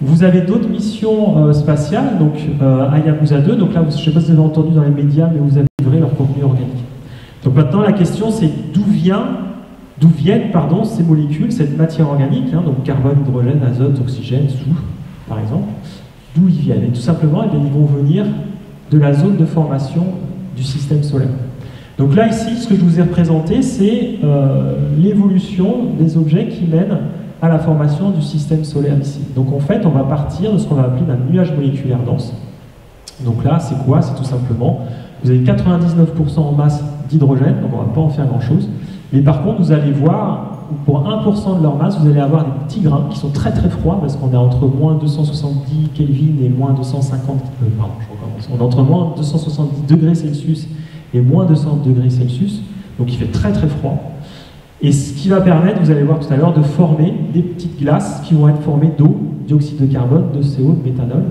Vous avez d'autres missions spatiales, donc Hayabusa 2, donc là, je ne sais pas si vous avez entendu dans les médias, mais vous avez livré leur contenu organique. Donc maintenant, la question, c'est d'où viennent ces molécules, cette matière organique, hein, donc carbone, hydrogène, azote, oxygène, soufre, par exemple, d'où ils viennent. Et tout simplement, eh bien, ils vont venir de la zone de formation du système solaire. Donc là, ici, ce que je vous ai représenté, c'est l'évolution des objets qui mènent à la formation du système solaire ici. Donc en fait, on va partir de ce qu'on va appeler un nuage moléculaire dense. Donc là, c'est quoi? C'est tout simplement, vous avez 99% en masse d'hydrogène, donc on ne va pas en faire grand-chose. Mais par contre, vous allez voir, pour 1% de leur masse, vous allez avoir des petits grains qui sont très très froids, parce qu'on est entre moins 270 Kelvin et moins 250... pardon, je recommence. On est entre moins 270 degrés Celsius et moins 200 degrés Celsius, donc il fait très très froid. Et ce qui va permettre, vous allez voir tout à l'heure, de former des petites glaces qui vont être formées d'eau, dioxyde de carbone, de CO, de méthanol.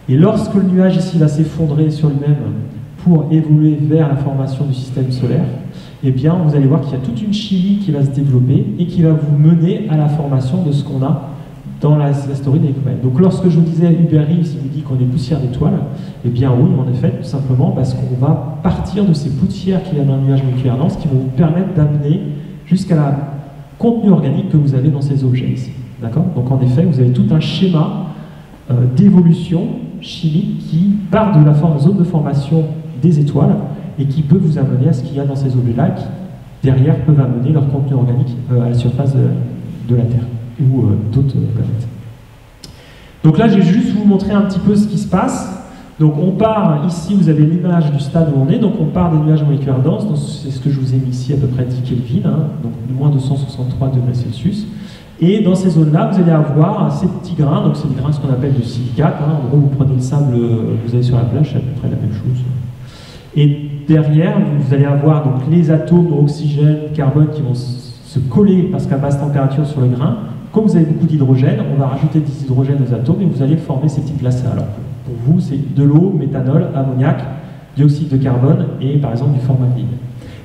Et lorsque le nuage ici va s'effondrer sur lui-même pour évoluer vers la formation du système solaire, eh bien vous allez voir qu'il y a toute une chimie qui va se développer et qui va vous mener à la formation de ce qu'on a dans les astéroïdes et les comètes. Donc lorsque je vous disais Hubert Reeves, il vous dit qu'on est poussière d'étoiles, eh bien oui, en effet, tout simplement parce qu'on va partir de ces poussières qu'il y a dans le nuage moléculaire dense qui vont vous permettre d'amener jusqu'à la contenu organique que vous avez dans ces objets ici. D'accord? Donc en effet, vous avez tout un schéma d'évolution chimique qui part de la zone de formation des étoiles et qui peut vous amener à ce qu'il y a dans ces objets-là qui, derrière, peuvent amener leur contenu organique à la surface de la Terre ou d'autres planètes. Donc là, je vais juste vous montrer un petit peu ce qui se passe. Donc on part, ici vous avez l'image du stade où on est, donc on part des nuages moléculaires denses, c'est ce que je vous ai mis ici, à peu près 10 Kelvin, hein, donc moins 263 degrés Celsius. Et dans ces zones-là, vous allez avoir ces petits grains, donc c'est des grains ce qu'on appelle de silicate, hein, en gros vous prenez le sable que vous avez sur la plage, c'est à peu près la même chose. Et derrière, vous allez avoir donc les atomes d'oxygène, carbone qui vont se coller parce qu'à basse température sur le grain. Comme vous avez beaucoup d'hydrogène, on va rajouter des hydrogènes aux atomes et vous allez former ces petites glaces. Alors pour vous, c'est de l'eau, méthanol, ammoniac, dioxyde de carbone et par exemple du formaldéhyde.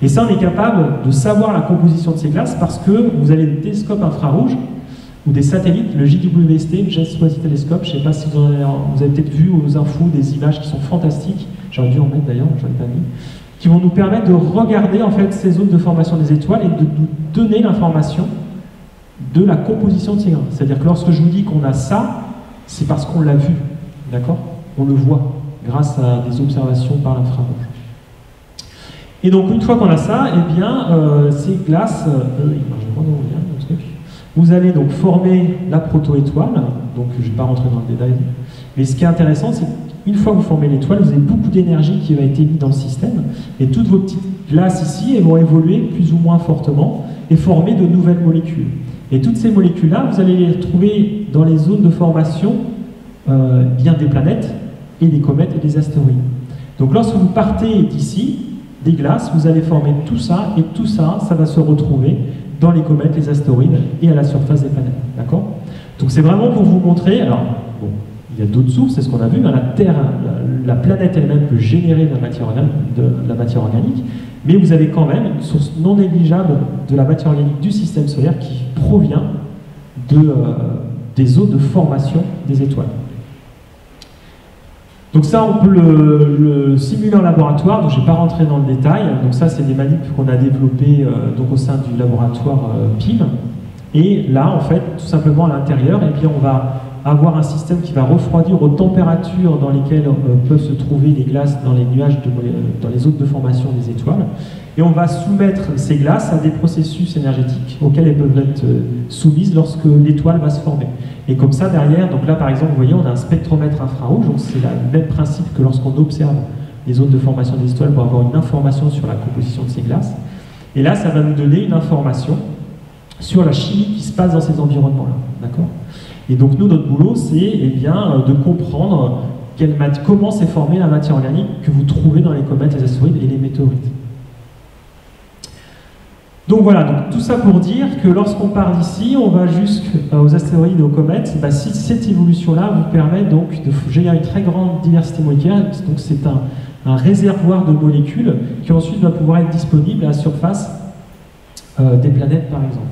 Et ça, on est capable de savoir la composition de ces glaces parce que vous avez des télescopes infrarouges ou des satellites, le JWST, le Jet Space Telescope, je ne sais pas si vous avez peut-être vu aux infos des images qui sont fantastiques, j'aurais dû en mettre d'ailleurs, j'en ai pas mis, qui vont nous permettre de regarder en fait ces zones de formation des étoiles et de nous donner l'information de la composition de ces grains. C'est-à-dire que lorsque je vous dis qu'on a ça, c'est parce qu'on l'a vu, d'accord? On le voit grâce à des observations par l'infrarouge. Et donc une fois qu'on a ça, eh bien ces glaces, vous allez donc former la proto-étoile, donc je ne vais pas rentrer dans le détail, mais ce qui est intéressant, c'est qu'une fois que vous formez l'étoile, vous avez beaucoup d'énergie qui va être émise dans le système, et toutes vos petites glaces ici, elles vont évoluer plus ou moins fortement et former de nouvelles molécules. Et toutes ces molécules-là, vous allez les retrouver dans les zones de formation bien des planètes, et des comètes et des astéroïdes. Donc lorsque vous partez d'ici, des glaces, vous allez former tout ça, et tout ça, ça va se retrouver dans les comètes, les astéroïdes et à la surface des planètes. D'accord? Donc c'est vraiment pour vous montrer, alors, bon, il y a d'autres sources, c'est ce qu'on a vu, hein, la Terre, la planète elle-même peut générer de la matière organique, mais vous avez quand même une source non négligeable de la matière organique du système solaire qui provient des zones de formation des étoiles. Donc ça, on peut le simuler en laboratoire, donc je ne vais pas rentrer dans le détail. Donc ça, c'est des manips qu'on a développées donc au sein du laboratoire PIM. Et là, en fait, tout simplement à l'intérieur, eh bien, on va avoir un système qui va refroidir aux températures dans lesquelles peuvent se trouver les glaces dans les nuages, dans les zones de formation des étoiles. Et on va soumettre ces glaces à des processus énergétiques auxquels elles peuvent être soumises lorsque l'étoile va se former. Et comme ça, derrière, donc là par exemple, vous voyez, on a un spectromètre infrarouge, donc c'est le même principe que lorsqu'on observe les zones de formation des étoiles pour avoir une information sur la composition de ces glaces. Et là, ça va nous donner une information sur la chimie qui se passe dans ces environnements-là. D'accord ? Et donc nous, notre boulot, c'est eh bien, de comprendre comment s'est formée la matière organique que vous trouvez dans les comètes, les astéroïdes et les météorites. Donc voilà, donc tout ça pour dire que lorsqu'on part d'ici, on va jusqu'aux astéroïdes et aux comètes, bah, si cette évolution-là vous permet donc de générer une très grande diversité moléculaire, donc c'est un réservoir de molécules qui ensuite va pouvoir être disponible à la surface des planètes par exemple.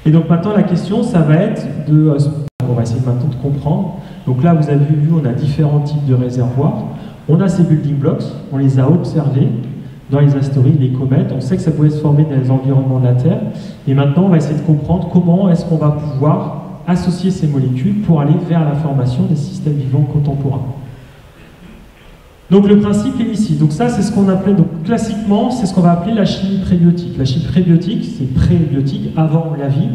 Et donc maintenant la question, ça va être on va essayer maintenant de comprendre. Donc là vous avez vu, on a différents types de réservoirs. On a ces building blocks, on les a observés dans les astéroïdes, les comètes. On sait que ça pouvait se former dans les environnements de la Terre. Et maintenant on va essayer de comprendre comment est-ce qu'on va pouvoir associer ces molécules pour aller vers la formation des systèmes vivants contemporains. Donc le principe est ici. Donc ça, c'est ce qu'on appelait, donc classiquement, c'est ce qu'on va appeler la chimie prébiotique. La chimie prébiotique, c'est prébiotique, avant la vie.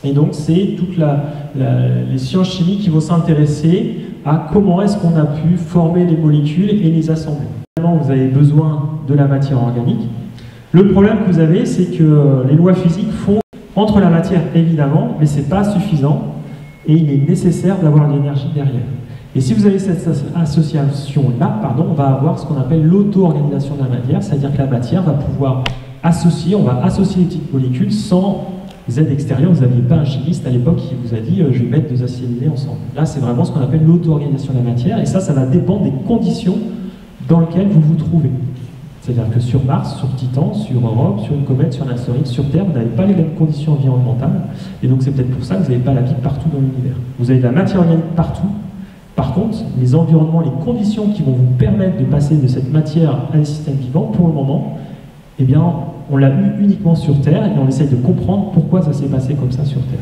Et donc c'est toutes les sciences chimiques qui vont s'intéresser à comment est-ce qu'on a pu former les molécules et les assembler. Vous avez besoin de la matière organique. Le problème que vous avez, c'est que les lois physiques font entre la matière, évidemment, mais ce n'est pas suffisant et il est nécessaire d'avoir de l'énergie derrière. Et si vous avez cette association-là, on va avoir ce qu'on appelle l'auto-organisation de la matière, c'est-à-dire que la matière va pouvoir associer, on va associer les petites molécules sans aide extérieure. Vous n'aviez pas un chimiste à l'époque qui vous a dit je vais mettre deux acides aminés ensemble. Là, c'est vraiment ce qu'on appelle l'auto-organisation de la matière, et ça va dépendre des conditions dans lesquelles vous vous trouvez. C'est-à-dire que sur Mars, sur Titan, sur Europe, sur une comète, sur un astéroïde, sur Terre, vous n'avez pas les mêmes conditions environnementales, et donc c'est peut-être pour ça que vous n'avez pas la vie partout dans l'univers. Vous avez de la matière organique partout. Par contre, les environnements, les conditions qui vont vous permettre de passer de cette matière à des systèmes vivants, pour le moment, eh bien, on l'a eu uniquement sur Terre, et on essaye de comprendre pourquoi ça s'est passé comme ça sur Terre.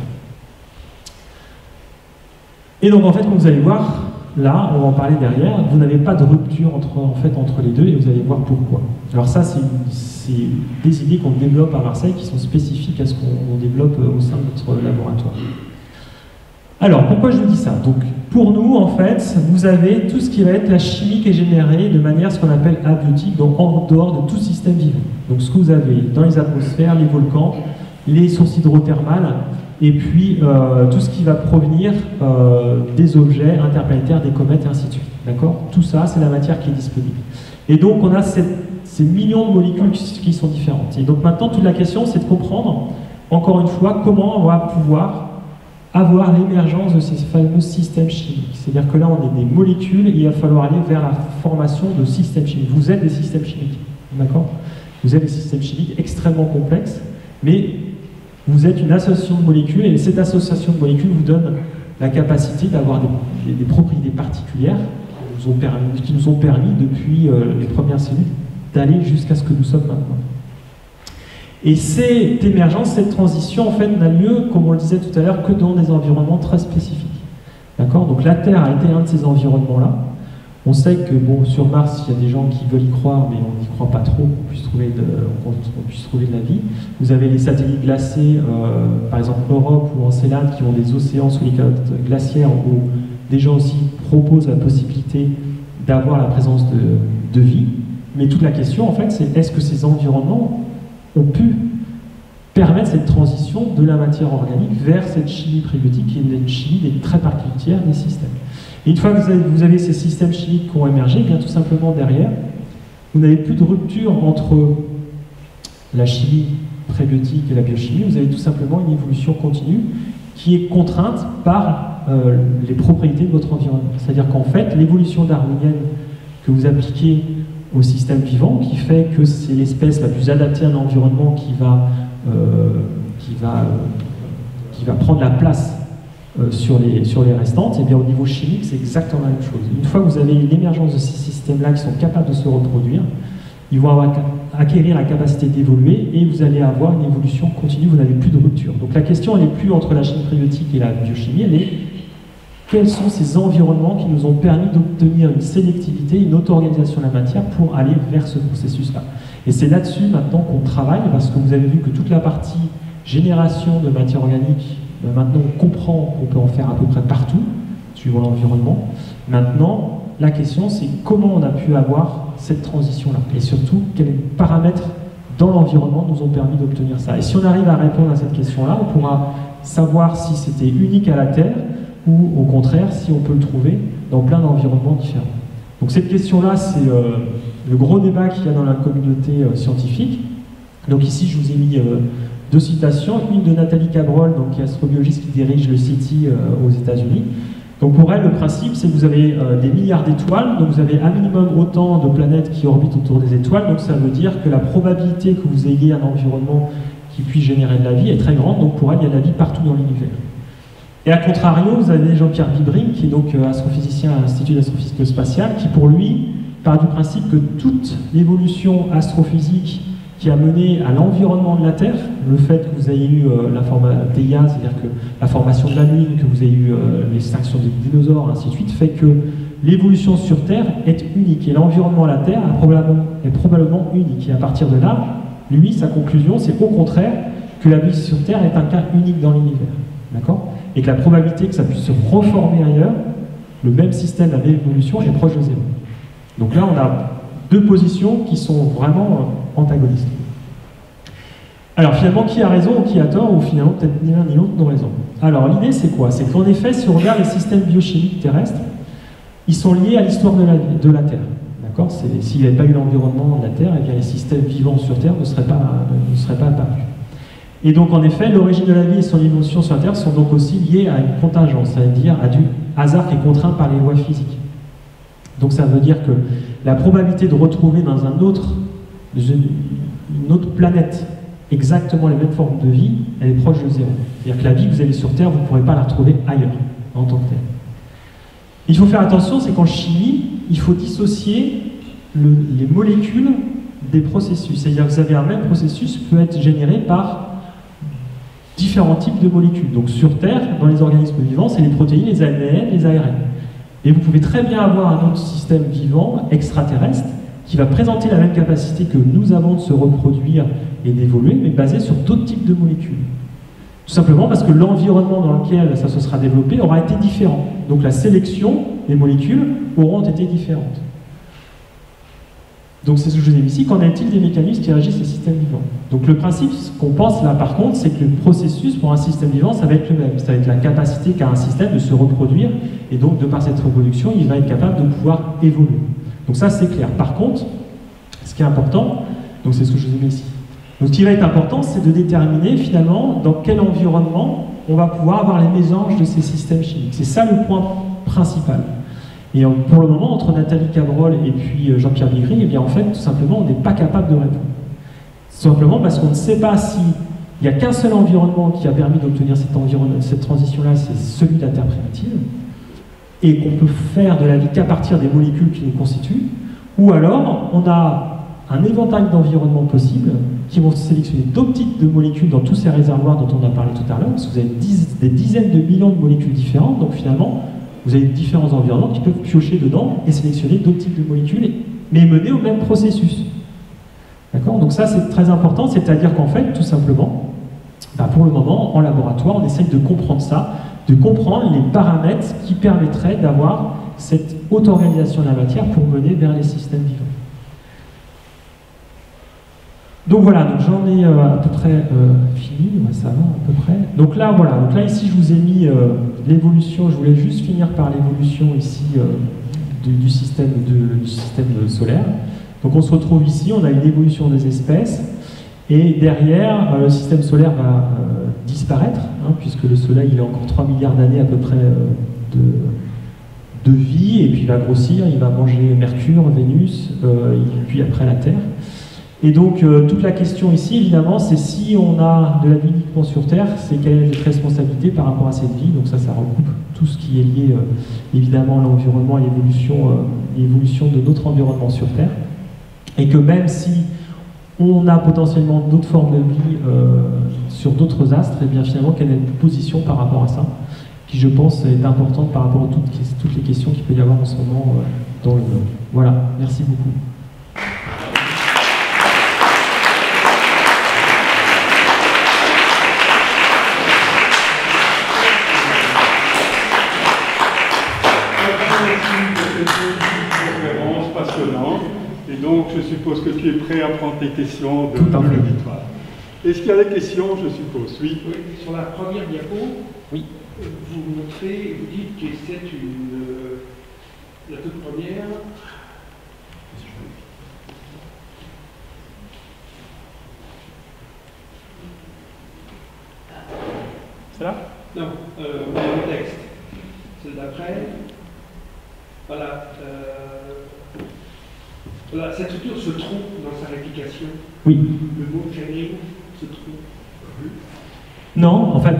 Et donc, en fait, comme vous allez voir, là, on va en parler derrière, vous n'avez pas de rupture entre les deux, et vous allez voir pourquoi. Alors ça, c'est des idées qu'on développe à Marseille, qui sont spécifiques à ce qu'on développe au sein de notre laboratoire. Alors, pourquoi je vous dis ça? Donc, pour nous, en fait, vous avez tout ce qui va être la chimie qui est générée de manière ce qu'on appelle abiotique, donc en dehors de tout système vivant. Donc, ce que vous avez dans les atmosphères, les volcans, les sources hydrothermales, et puis tout ce qui va provenir des objets interplanétaires, des comètes, et ainsi de suite. D'accord? Tout ça, c'est la matière qui est disponible. Et donc, on a ces millions de molécules qui sont différentes. Et donc, maintenant, toute la question, c'est de comprendre, encore une fois, comment on va pouvoir avoir l'émergence de ces fameux systèmes chimiques. C'est-à-dire que là, on est des molécules et il va falloir aller vers la formation de systèmes chimiques. Vous êtes des systèmes chimiques, d'accord? Vous êtes des systèmes chimiques extrêmement complexes, mais vous êtes une association de molécules et cette association de molécules vous donne la capacité d'avoir des propriétés particulières qui nous ont permis depuis les premières cellules d'aller jusqu'à ce que nous sommes maintenant. Et cette émergence, cette transition, en fait, n'a lieu, comme on le disait tout à l'heure, que dans des environnements très spécifiques. D'accord? Donc la Terre a été un de ces environnements-là. On sait que, bon, sur Mars, il y a des gens qui veulent y croire, mais on n'y croit pas trop, qu'on puisse trouver de la vie. Vous avez les satellites glacés, par exemple Europe ou Encelade, qui ont des océans sous les calottes glaciaires, où des gens aussi proposent la possibilité d'avoir la présence de vie. Mais toute la question, en fait, c'est est-ce que ces environnements ont pu permettre cette transition de la matière organique vers cette chimie prébiotique qui est une chimie très particulière des systèmes. Et une fois que vous avez ces systèmes chimiques qui ont émergé, bien tout simplement derrière, vous n'avez plus de rupture entre la chimie prébiotique et la biochimie, vous avez tout simplement une évolution continue qui est contrainte par les propriétés de votre environnement. C'est-à-dire qu'en fait, l'évolution darwinienne que vous appliquez au système vivant, qui fait que c'est l'espèce la plus adaptée à un environnement qui va prendre la place sur les restantes, et bien au niveau chimique, c'est exactement la même chose. Une fois que vous avez l'émergence de ces systèmes-là qui sont capables de se reproduire, ils vont acquérir la capacité d'évoluer et vous allez avoir une évolution continue, vous n'avez plus de rupture. Donc la question, elle n'est plus entre la chimie prébiotique et la biochimie, elle est quels sont ces environnements qui nous ont permis d'obtenir une sélectivité, une auto-organisation de la matière pour aller vers ce processus-là. Et c'est là-dessus maintenant qu'on travaille, parce que vous avez vu que toute la partie génération de matière organique, maintenant on comprend qu'on peut en faire à peu près partout, suivant l'environnement. Maintenant, la question c'est comment on a pu avoir cette transition-là, et surtout quels paramètres dans l'environnement nous ont permis d'obtenir ça. Et si on arrive à répondre à cette question-là, on pourra savoir si c'était unique à la Terre, ou au contraire, si on peut le trouver dans plein d'environnements différents. Donc cette question-là, c'est le gros débat qu'il y a dans la communauté scientifique. Donc ici, je vous ai mis deux citations, une de Nathalie Cabrol, donc, qui est astrobiologiste qui dirige le CETI aux États-Unis. Donc pour elle, le principe, c'est que vous avez des milliards d'étoiles, donc vous avez un minimum autant de planètes qui orbitent autour des étoiles, donc ça veut dire que la probabilité que vous ayez un environnement qui puisse générer de la vie est très grande, donc pour elle, il y a de la vie partout dans l'univers. Et à contrario, vous avez Jean-Pierre Bibring, qui est donc astrophysicien à l'Institut d'astrophysique spatiale, qui pour lui part du principe que toute l'évolution astrophysique qui a mené à l'environnement de la Terre, le fait que vous ayez eu la forme Theia, c'est-à-dire que la formation de la Lune, que vous ayez eu l'extinction des dinosaures, ainsi de suite, fait que l'évolution sur Terre est unique. Et l'environnement de la Terre est probablement unique. Et à partir de là, lui, sa conclusion, c'est au contraire que la vie sur Terre est un cas unique dans l'univers. D'accord ? Et que la probabilité que ça puisse se reformer ailleurs, le même système, la même évolution, est proche de zéro. Donc là, on a deux positions qui sont vraiment antagonistes. Alors finalement, qui a raison ou qui a tort, ou finalement peut-être ni l'un ni l'autre n'ont raison. Alors l'idée c'est quoi? C'est qu'en effet, si on regarde les systèmes biochimiques terrestres, ils sont liés à l'histoire de la Terre. S'il n'y avait pas eu l'environnement de la Terre, eh bien les systèmes vivants sur Terre ne seraient pas apparus. Et donc en effet, l'origine de la vie et son évolution sur la Terre sont donc aussi liées à une contingence, c'est-à-dire à du hasard qui est contraint par les lois physiques. Donc ça veut dire que la probabilité de retrouver dans une autre planète exactement les mêmes formes de vie, elle est proche de zéro. C'est-à-dire que la vie que vous avez sur Terre, vous ne pourrez pas la retrouver ailleurs, en tant que telle. Il faut faire attention, c'est qu'en chimie, il faut dissocier les molécules des processus. C'est-à-dire que vous avez un même processus qui peut être généré par différents types de molécules. Donc sur Terre, dans les organismes vivants, c'est les protéines, les ADN, les ARN. Et vous pouvez très bien avoir un autre système vivant extraterrestre qui va présenter la même capacité que nous avons de se reproduire et d'évoluer, mais basé sur d'autres types de molécules. Tout simplement parce que l'environnement dans lequel ça se sera développé aura été différent. Donc la sélection des molécules auront été différentes. Donc c'est ce que je vous ai dit ici, qu'en est-il des mécanismes qui régissent les systèmes vivants? Donc le principe, ce qu'on pense là par contre, c'est que le processus pour un système vivant, ça va être le même. Ça va être la capacité qu'a un système de se reproduire, et donc de par cette reproduction, il va être capable de pouvoir évoluer. Donc ça c'est clair. Par contre, ce qui est important, donc c'est ce que je vous ai mis ici. Donc ce qui va être important, c'est de déterminer finalement dans quel environnement on va pouvoir avoir les mésanges de ces systèmes chimiques. C'est ça le point principal. Et pour le moment, entre Nathalie Cabrol et puis Jean-Pierre Bigry, eh bien en fait, tout simplement, on n'est pas capable de répondre. Tout simplement parce qu'on ne sait pas s'il n'y a qu'un seul environnement qui a permis d'obtenir cette transition-là, c'est celui de la Terre primitive, et qu'on peut faire de la vie qu'à partir des molécules qui nous constituent, ou alors on a un éventail d'environnements possibles qui vont sélectionner d'autres types de molécules dans tous ces réservoirs dont on a parlé tout à l'heure, parce que vous avez des dizaines de millions de molécules différentes, donc finalement, vous avez différents environnements qui peuvent piocher dedans et sélectionner d'autres types de molécules, mais mener au même processus. D'accord? Donc ça, c'est très important, c'est-à-dire qu'en fait, tout simplement, pour le moment, en laboratoire, on essaye de comprendre ça, de comprendre les paramètres qui permettraient d'avoir cette auto-organisation de la matière pour mener vers les systèmes vivants. Donc voilà, donc j'en ai à peu près fini, ouais, ça va à peu près. Donc là, voilà, donc là ici je vous ai mis l'évolution, je voulais juste finir par l'évolution ici du système solaire. Donc on se retrouve ici, on a une évolution des espèces, et derrière, le système solaire va disparaître, hein, puisque le Soleil il a encore 3 milliards d'années à peu près de vie, et puis il va grossir, il va manger Mercure, Vénus, puis après la Terre. Et donc, toute la question ici, évidemment, c'est si on a de la vie uniquement sur Terre, c'est quelle est notre responsabilité par rapport à cette vie. Donc ça recoupe tout ce qui est lié, évidemment, à l'environnement et l'évolution de notre environnement sur Terre. Et que même si on a potentiellement d'autres formes de vie sur d'autres astres, et bien finalement, quelle est notre position par rapport à ça, qui, je pense, est importante par rapport à toutes les questions qu'il peut y avoir en ce moment dans le monde. Voilà, merci beaucoup. Et donc, je suppose que tu es prêt à prendre les questions de l'auditoire. Est-ce qu'il y a des questions, je suppose? Oui. Oui. Sur la première diapo, oui. Vous montrez, vous dites que c'est la toute première. C'est là? Non, le texte. C'est d'après. Voilà. Voilà, cette structure se trompe dans sa réplication. Oui. Le mot changing se trompe. Non, en fait,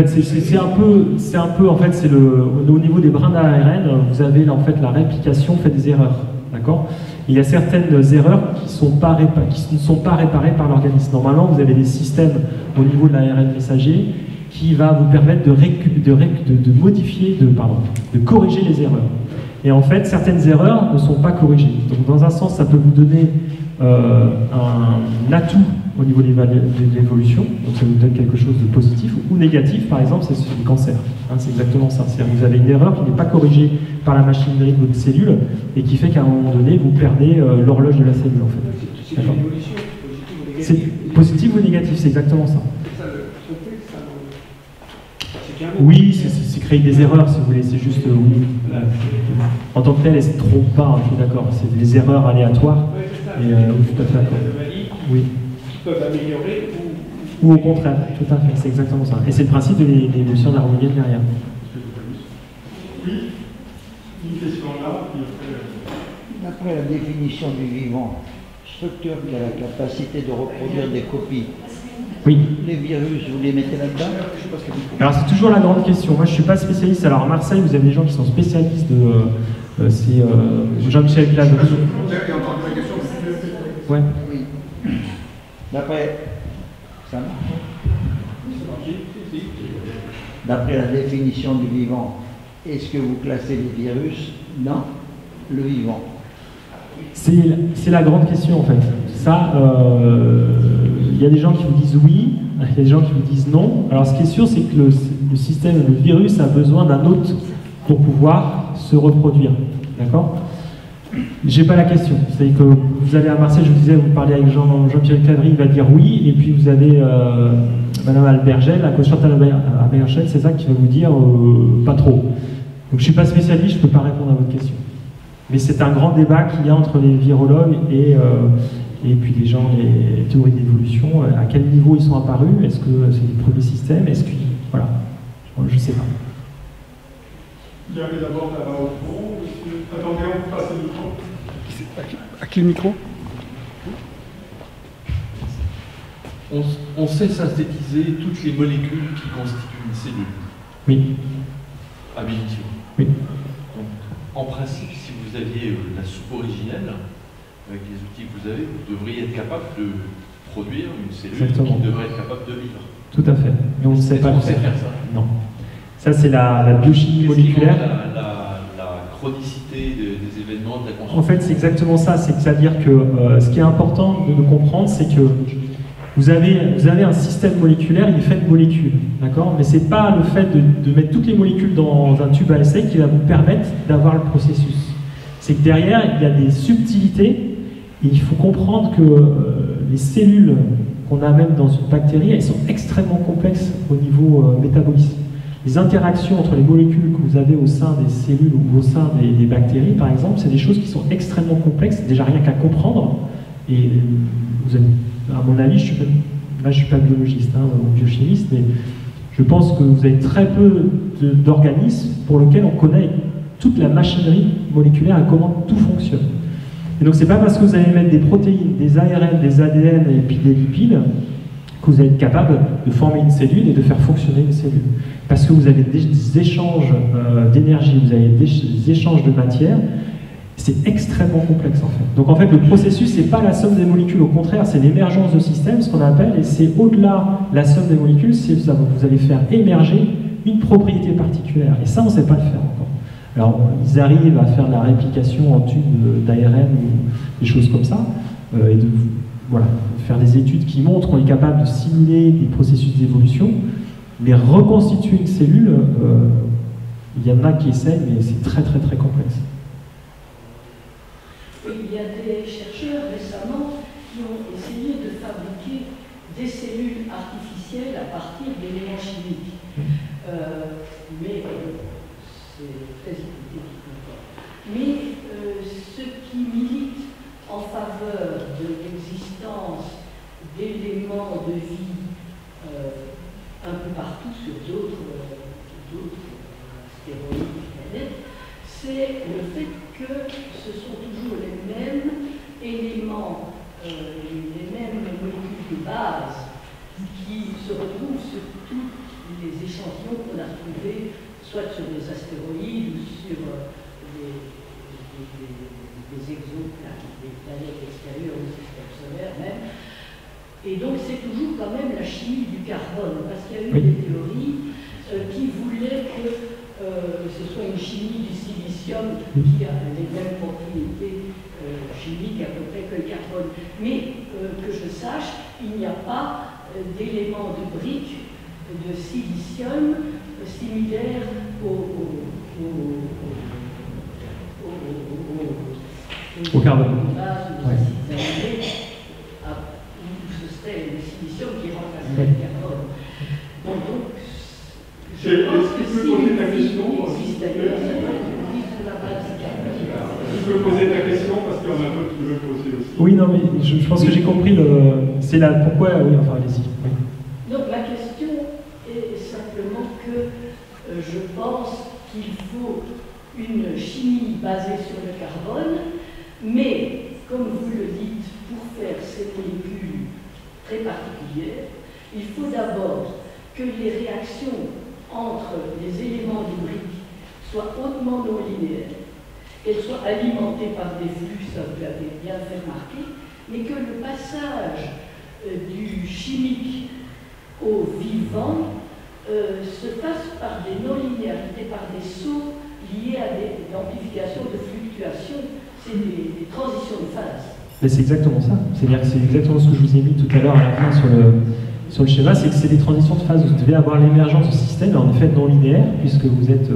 c'est un peu, en fait, c'est au niveau des brins d'ARN, vous avez en fait la réplication fait des erreurs, d'accord? Il y a certaines erreurs qui ne sont pas réparées par l'organisme. Normalement, vous avez des systèmes au niveau de l'ARN messager qui va vous permettre de modifier, de corriger les erreurs. Et en fait, certaines erreurs ne sont pas corrigées. Donc, dans un sens, ça peut vous donner un atout au niveau de l'évolution, donc ça vous donne quelque chose de positif, ou négatif, par exemple, c'est le cancer. Hein, c'est exactement ça. C'est-à-dire que vous avez une erreur qui n'est pas corrigée par la machinerie de votre cellule, et qui fait qu'à un moment donné, vous perdez l'horloge de la cellule, en fait. C'est une évolution, positive ou négative. C'est positif ou négatif, c'est exactement ça. C'est ça le trompé, ça. C'est qu'un mot. Oui, c'est créer des erreurs, si vous voulez, c'est juste oui. En tant que tel, elles ne se trompent pas, je suis d'accord. C'est des erreurs aléatoires. Ouais, c'est ça. Et oui, tout à fait d'accord. Des anomalies Oui. qui peuvent améliorer Ou au contraire, tout à fait, c'est exactement ça. Et c'est le principe de l'évolution harmonienne derrière. Oui, une question là, puis après. D'après la définition du vivant, structure qui a la capacité de reproduire des copies, Oui. les virus, vous les mettez là-dedans? Alors c'est toujours la grande question. Moi je ne suis pas spécialiste. Alors à Marseille, vous avez des gens qui sont spécialistes de. C'est Jean-Michel Clave. Ouais. Oui. D'après. Ça marche? D'après la définition du vivant, est-ce que vous classez les virus dans le vivant? C'est la grande question en fait. Ça, il y a des gens qui vous disent oui, il y a des gens qui vous disent non. Alors ce qui est sûr, c'est que le système, le virus a besoin d'un hôte pour pouvoir se reproduire. D'accord? J'ai pas la question. C'est-à-dire que vous allez à Marseille, je vous disais, vous parlez avec Jean-Pierre Clavry, il va dire oui, et puis vous avez Madame Albergel, la consultante Albergel, c'est ça qui va vous dire pas trop. Donc je suis pas spécialiste, je peux pas répondre à votre question. Mais c'est un grand débat qu'il y a entre les virologues et puis les gens, les théories d'évolution. À quel niveau ils sont apparus? Est-ce que c'est les premiers systèmes? Est-ce que voilà, je sais pas. Il y avait d'abord là-bas au fond. Attendez, on passe le micro. À qui le micro? On sait synthétiser toutes les molécules qui constituent une cellule. Oui. Ab initio. Oui. Donc, en principe, si vous aviez la soupe originelle, avec les outils que vous avez, vous devriez être capable de produire une cellule Exactement. qui devrait être capable de vivre. Tout à fait. Mais on ne sait pas le On sait faire. faire ça. Non. Ça, c'est la biochimie moléculaire. La chronicité des événements, de la construction. En fait, c'est exactement ça. C'est-à-dire que ce qui est important de comprendre, c'est que vous avez un système moléculaire, il est fait de molécules, d'accord? Mais c'est pas le fait de mettre toutes les molécules dans un tube à essai qui va vous permettre d'avoir le processus. C'est que derrière, il y a des subtilités, et il faut comprendre que les cellules qu'on a même dans une bactérie, elles sont extrêmement complexes au niveau métabolisme. Les interactions entre les molécules que vous avez au sein des cellules ou au sein des bactéries, par exemple, c'est des choses qui sont extrêmement complexes, déjà rien qu'à comprendre. Et vous avez, à mon avis, je ne suis pas biologiste ou biochimiste, mais je pense que vous avez très peu d'organismes pour lesquels on connaît toute la machinerie moléculaire et comment tout fonctionne. Et donc c'est pas parce que vous allez mettre des protéines, des ARN, des ADN et puis des lipides que vous allez être capable de former une cellule et de faire fonctionner une cellule. Parce que vous avez des échanges d'énergie, vous avez des échanges de matière, c'est extrêmement complexe en fait. Donc en fait le processus c'est pas la somme des molécules, au contraire c'est l'émergence de systèmes, ce qu'on appelle, et c'est au-delà la somme des molécules, c'est vous allez faire émerger une propriété particulière. Et ça on ne sait pas le faire encore. Alors ils arrivent à faire de la réplication en tube d'ARN ou des choses comme ça, et de voilà, faire des études qui montrent qu'on est capable de simuler des processus d'évolution, mais reconstituer une cellule, il y en a qui essaient, mais c'est très très très complexe. Il y a des chercheurs récemment qui ont essayé de fabriquer des cellules artificielles à partir d'éléments chimiques. Mais c'est très hypothétique encore. Mais ce qui milite en faveur de l'existence d'éléments de vie un peu partout sur d'autres astéroïdes, planètes, c'est le fait que ce sont toujours les mêmes éléments, les mêmes molécules de base qui se retrouvent sur tous les échantillons qu'on a retrouvés, soit sur des astéroïdes ou sur des exoplanètes, des planètes extérieures au système solaire même. Et donc c'est toujours quand même la chimie du carbone, parce qu'il y a eu des théories qui voulaient que ce soit une chimie du silicium qui a les mêmes propriétés chimiques à peu près que le carbone. Mais que je sache, il n'y a pas d'éléments de briques de silicium similaires au carbone. Ce serait le silicium qui remplacerait le carbone. Donc, je pense je pense que j'ai compris c'est là pourquoi, oui, enfin allez-y. Oui. Donc la question est simplement que je pense qu'il faut une chimie basée sur le carbone, mais comme vous le dites, pour faire ces molécules très particulières, il faut d'abord que les réactions entre les éléments du brique soient hautement non linéaires, qu'elles soient alimentées par des flux, ça vous l'avez bien fait remarquer, mais que le passage du chimique au vivant se passe par des non-linéarités, par des sauts liés à des amplifications de fluctuations, c'est des transitions de phase. Mais c'est exactement ça. C'est-à-dire que c'est exactement ce que je vous ai mis tout à l'heure à la fin sur le schéma, c'est que c'est des transitions de phase. Vous devez avoir l'émergence de systèmes en effet non linéaires, puisque vous êtes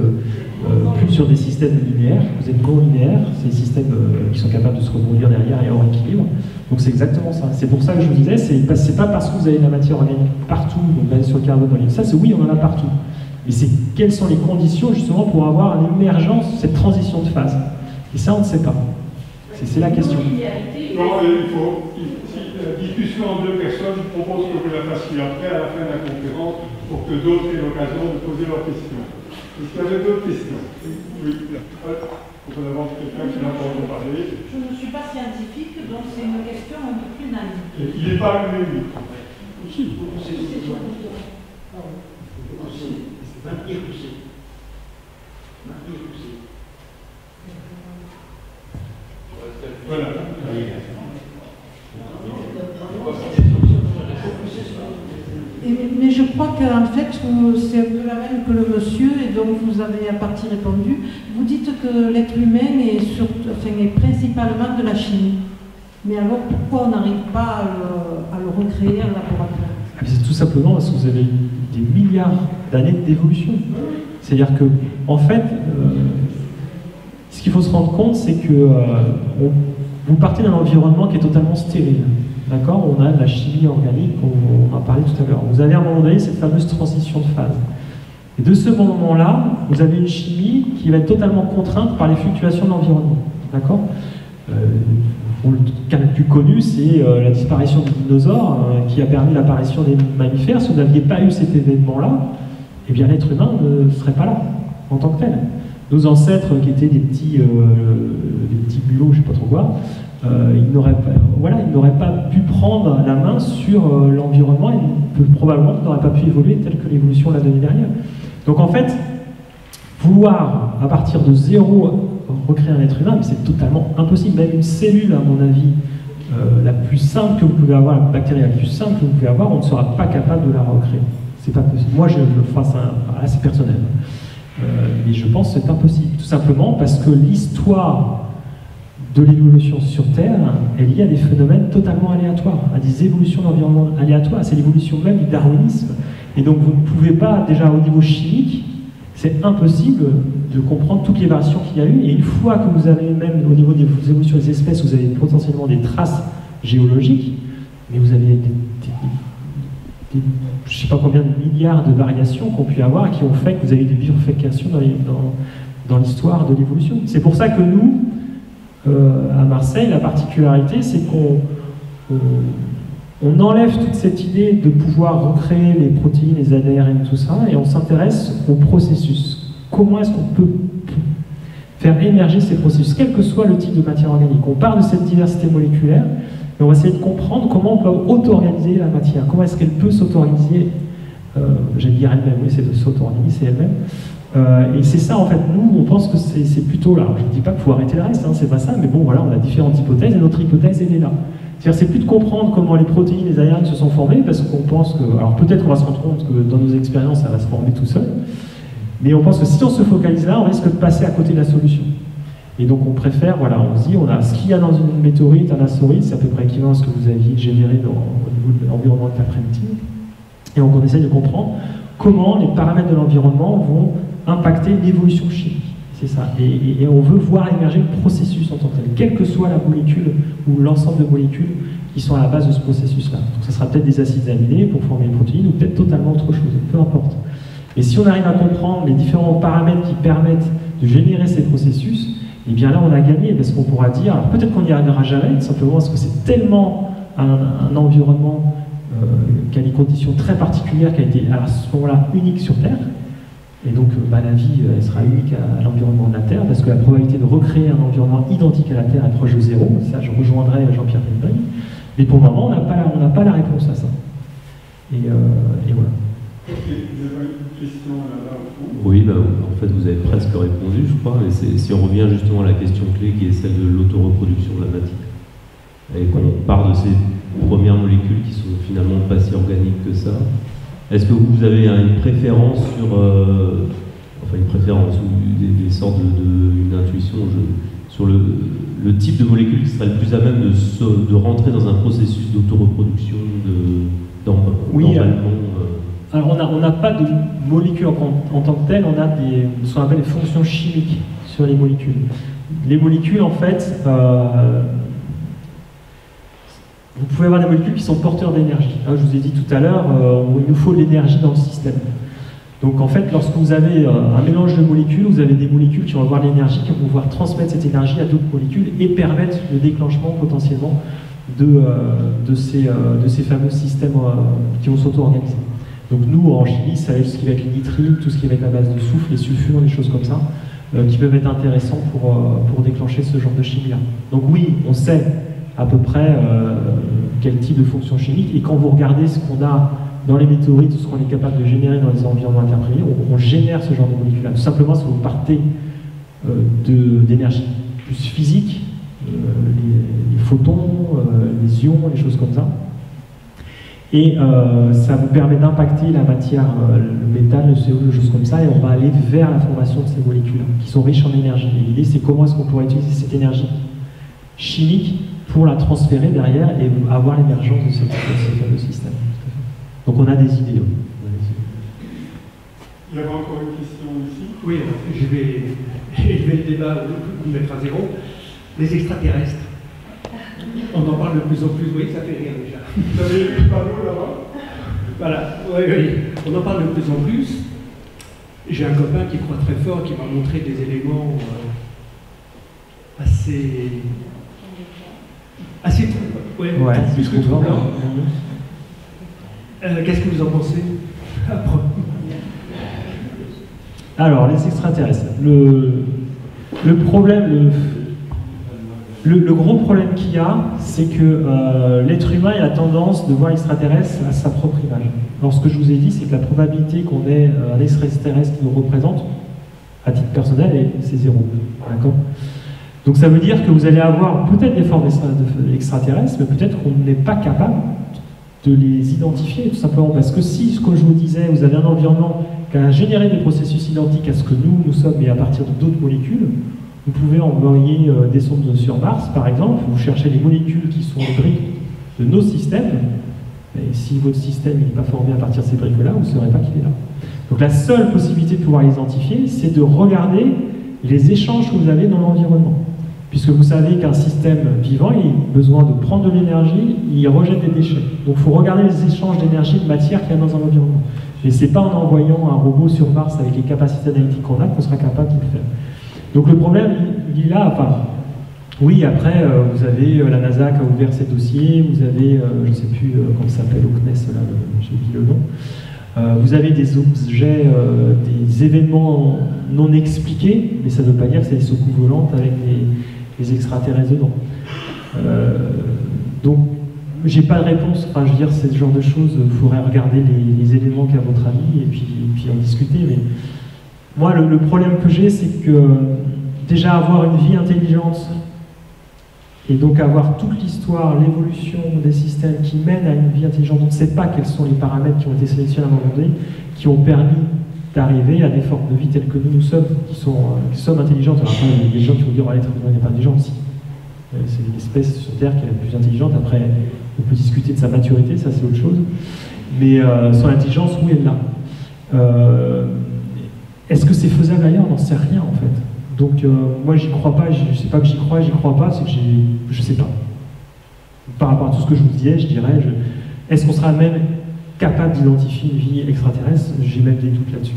plus sur des systèmes linéaires, vous êtes non linéaires, c'est des systèmes qui sont capables de se rebondir derrière et hors équilibre. Donc c'est exactement ça. C'est pour ça que je vous disais, c'est pas parce que vous avez de la matière organique partout, donc basée sur le carbone, ça c'est oui, on en a partout. Mais c'est quelles sont les conditions justement pour avoir l'émergence, cette transition de phase. Et ça, on ne sait pas. C'est la question. Non, si la discussion en deux personnes, je propose que vous la fassiez après, à la fin de la conférence, pour que d'autres aient l'occasion de poser leurs questions. Est-ce qu'il y avait d'autres questions? Oui, là. On peut avoir quelqu'un qui n'a pas entendu parler. Je ne suis pas scientifique, donc c'est une question un peu plus naïve. Il n'est pas allumé, lui. Si. Voilà. Mais je crois qu'en fait, c'est un peu la même que le monsieur, et donc vous avez à partie répondu. Vous dites que l'être humain est principalement de la chimie. Mais alors pourquoi on n'arrive pas à le recréer en laboratoire? C'est tout simplement parce que vous avez des milliards d'années d'évolution. C'est-à-dire que, en fait, ce qu'il faut se rendre compte, c'est que vous partez d'un environnement qui est totalement stérile. D'accord? On a de la chimie organique, on en a parlé tout à l'heure. Vous avez à un moment donné cette fameuse transition de phase. Et de ce moment-là, vous avez une chimie qui va être totalement contrainte par les fluctuations de l'environnement. D'accord? Le cas le plus connu, c'est la disparition des dinosaures qui a permis l'apparition des mammifères. Si vous n'aviez pas eu cet événement-là, eh bien l'être humain ne serait pas là en tant que tel. Nos ancêtres qui étaient des petits bulots, je ne sais pas trop quoi, ils n'auraient pas pu prendre la main sur l'environnement et probablement n'auraient pas pu évoluer tel que l'évolution l'a donné derrière. Donc en fait, vouloir à partir de zéro recréer un être humain, c'est totalement impossible. Même une cellule, à mon avis, la plus simple que vous pouvez avoir, la bactérie la plus simple que vous pouvez avoir, on ne sera pas capable de la recréer. C'est pas possible. Moi, je le ferai, c'est personnel. Mais je pense que c'est impossible, tout simplement parce que l'histoire de l'évolution sur Terre est liée à des phénomènes totalement aléatoires, à des évolutions d'environnement aléatoires. C'est l'évolution même du darwinisme. Et donc vous ne pouvez pas, déjà au niveau chimique, c'est impossible de comprendre toutes les variations qu'il y a eu. Et une fois que vous avez même au niveau des évolutions des espèces, vous avez potentiellement des traces géologiques, mais vous avez je ne sais pas combien de milliards de variations qu'on peut avoir et qui ont fait que vous avez des bifurcations dans l'histoire de l'évolution. C'est pour ça que nous, à Marseille, la particularité, c'est qu'on enlève toute cette idée de pouvoir recréer les protéines, les ADN et tout ça, et on s'intéresse au processus. Comment est-ce qu'on peut faire émerger ces processus, quel que soit le type de matière organique? On part de cette diversité moléculaire, et on va essayer de comprendre comment on peut auto-organiser la matière, comment est-ce qu'elle peut s'auto-organiser, j'allais dire elle-même, oui, c'est de s'auto-organiser elle-même. Et c'est ça, en fait, nous, on pense que c'est plutôt là. Je ne dis pas qu'il faut arrêter le reste, hein, c'est pas ça, mais bon, voilà, on a différentes hypothèses, et notre hypothèse, elle est là. C'est-à-dire, c'est plus de comprendre comment les protéines, les ARN se sont formés, parce qu'on pense que, alors peut-être qu'on va se rendre compte que dans nos expériences, ça va se former tout seul, mais on pense que si on se focalise là, on risque de passer à côté de la solution. Et donc on préfère, voilà, on se dit, on a ce qu'il y a dans une météorite, un astéroïde, c'est à peu près équivalent à ce que vous aviez généré au niveau de l'environnement de l'après-midi. Et donc on essaie de comprendre comment les paramètres de l'environnement vont impacter l'évolution chimique. C'est ça. Et on veut voir émerger le processus en tant que tel, quelle que soit la molécule ou l'ensemble de molécules qui sont à la base de ce processus-là. Donc ça sera peut-être des acides aminés pour former une protéine ou peut-être totalement autre chose, peu importe. Mais si on arrive à comprendre les différents paramètres qui permettent de générer ces processus, et bien là on a gagné, parce qu'on pourra dire, alors peut-être qu'on n'y arrivera jamais, tout simplement parce que c'est tellement un environnement qui a des conditions très particulières, qui a été à ce moment-là unique sur Terre, et donc la vie elle sera unique à l'environnement de la Terre, parce que la probabilité de recréer un environnement identique à la Terre est proche de 0, ça je rejoindrai Jean-Pierre Pellegrini, mais pour le moment on n'a pas la réponse à ça. Et voilà. Vous avez une question là-bas au fond? Oui, en fait vous avez presque répondu, je crois, et si on revient justement à la question clé qui est celle de l'autoreproduction de la matière, et qu'on part de ces premières molécules qui sont finalement pas si organiques que ça, est-ce que vous avez une préférence sur, enfin une préférence ou des sortes une intuition sur le type de molécule qui serait le plus à même de rentrer dans un processus d'autoreproduction, d'emballement? Alors on n'a pas de molécules en tant que telles, on a ce qu'on appelle des fonctions chimiques sur les molécules. Les molécules en fait, vous pouvez avoir des molécules qui sont porteurs d'énergie. Je vous ai dit tout à l'heure, il nous faut de l'énergie dans le système. Donc en fait, lorsque vous avez un mélange de molécules, vous avez des molécules qui vont avoir l'énergie, qui vont pouvoir transmettre cette énergie à d'autres molécules et permettre le déclenchement potentiellement de ces fameux systèmes qui vont s'auto-organiser. Donc nous, en chimie, ça va être tout ce qui va être les nitriles, tout ce qui va être à base de soufre, les sulfures, des choses comme ça, qui peuvent être intéressants pour déclencher ce genre de chimie-là. Donc oui, on sait à peu près quel type de fonction chimique, et quand vous regardez ce qu'on a dans les météorites, ce qu'on est capable de générer dans les environnements interprétés, on génère ce genre de molécules-là. Tout simplement, si vous partez d'énergie plus physique, les photons, les ions, les choses comme ça, et ça vous permet d'impacter la matière, le métal, le CO2, des choses comme ça, et on va aller vers la formation de ces molécules qui sont riches en énergie. Et l'idée, c'est comment est-ce qu'on pourrait utiliser cette énergie chimique pour la transférer derrière et avoir l'émergence de ce fameux système. Donc on a des idées. Il y avait encore une question ici. Oui, je vais élever le débat, le mettre à zéro. Les extraterrestres. On en parle de plus en plus, oui, ça fait rire déjà. Vous avez vu le panneau là-bas? Voilà, oui, on en parle de plus en plus. J'ai un copain qui croit très fort, qui m'a montré des éléments assez plus que troublants. Qu'est-ce que vous en pensez? Alors, les extraterrestres. Le problème, le gros problème qu'il y a, c'est que l'être humain a tendance de voir l'extraterrestre à sa propre image. Alors, ce que je vous ai dit, c'est que la probabilité qu'on ait un extraterrestre qui nous représente, à titre personnel, c'est 0. D'accord ? Donc ça veut dire que vous allez avoir peut-être des formes extraterrestres, mais peut-être qu'on n'est pas capable de les identifier, tout simplement parce que si, comme je vous disais, vous avez un environnement qui a généré des processus identiques à ce que nous sommes, mais à partir d'autres molécules, vous pouvez envoyer des sondes sur Mars, par exemple, vous cherchez les molécules qui sont les briques de nos systèmes, et si votre système n'est pas formé à partir de ces briques-là, vous ne saurez pas qu'il est là. Donc la seule possibilité de pouvoir les identifier, c'est de regarder les échanges que vous avez dans l'environnement. Puisque vous savez qu'un système vivant, il a besoin de prendre de l'énergie, il rejette des déchets. Donc il faut regarder les échanges d'énergie et de matière qu'il y a dans un environnement. Et ce n'est pas en envoyant un robot sur Mars avec les capacités analytiques qu'on a qu'on sera capable de le faire. Donc le problème, il est là. Enfin, oui, après, vous avez la NASA qui a ouvert ses dossiers, vous avez, je ne sais plus comment ça s'appelle, au CNES, là, j'ai oublié le nom. Vous avez des objets, des événements non expliqués, mais ça ne veut pas dire que c'est des soucoupes volantes avec les extraterrestres dedans. Donc, j'ai pas de réponse. Enfin, je veux dire, c'est ce genre de choses. Il faudrait regarder les éléments qu'à votre avis et puis en discuter. Mais moi, le problème que j'ai, c'est que déjà avoir une vie intelligente et donc avoir toute l'histoire, l'évolution des systèmes qui mènent à une vie intelligente, on ne sait pas quels sont les paramètres qui ont été sélectionnés à un moment donné, qui ont permis d'arriver à des formes de vie telles que nous sommes, qui sommes intelligentes. Alors après, il y a des gens qui vont dire, l'être humain n'est pas intelligent aussi. C'est l'espèce sur Terre qui est la plus intelligente. Après, on peut discuter de sa maturité, ça c'est autre chose. Mais son intelligence, oui, elle l'a. Est-ce que c'est faisable ailleurs? On n'en sait rien en fait. Donc moi j'y crois pas, je sais pas que j'y crois pas, c'est que je sais pas. Par rapport à tout ce que je vous disais, je dirais, est-ce qu'on sera même capable d'identifier une vie extraterrestre? J'ai même des doutes là-dessus.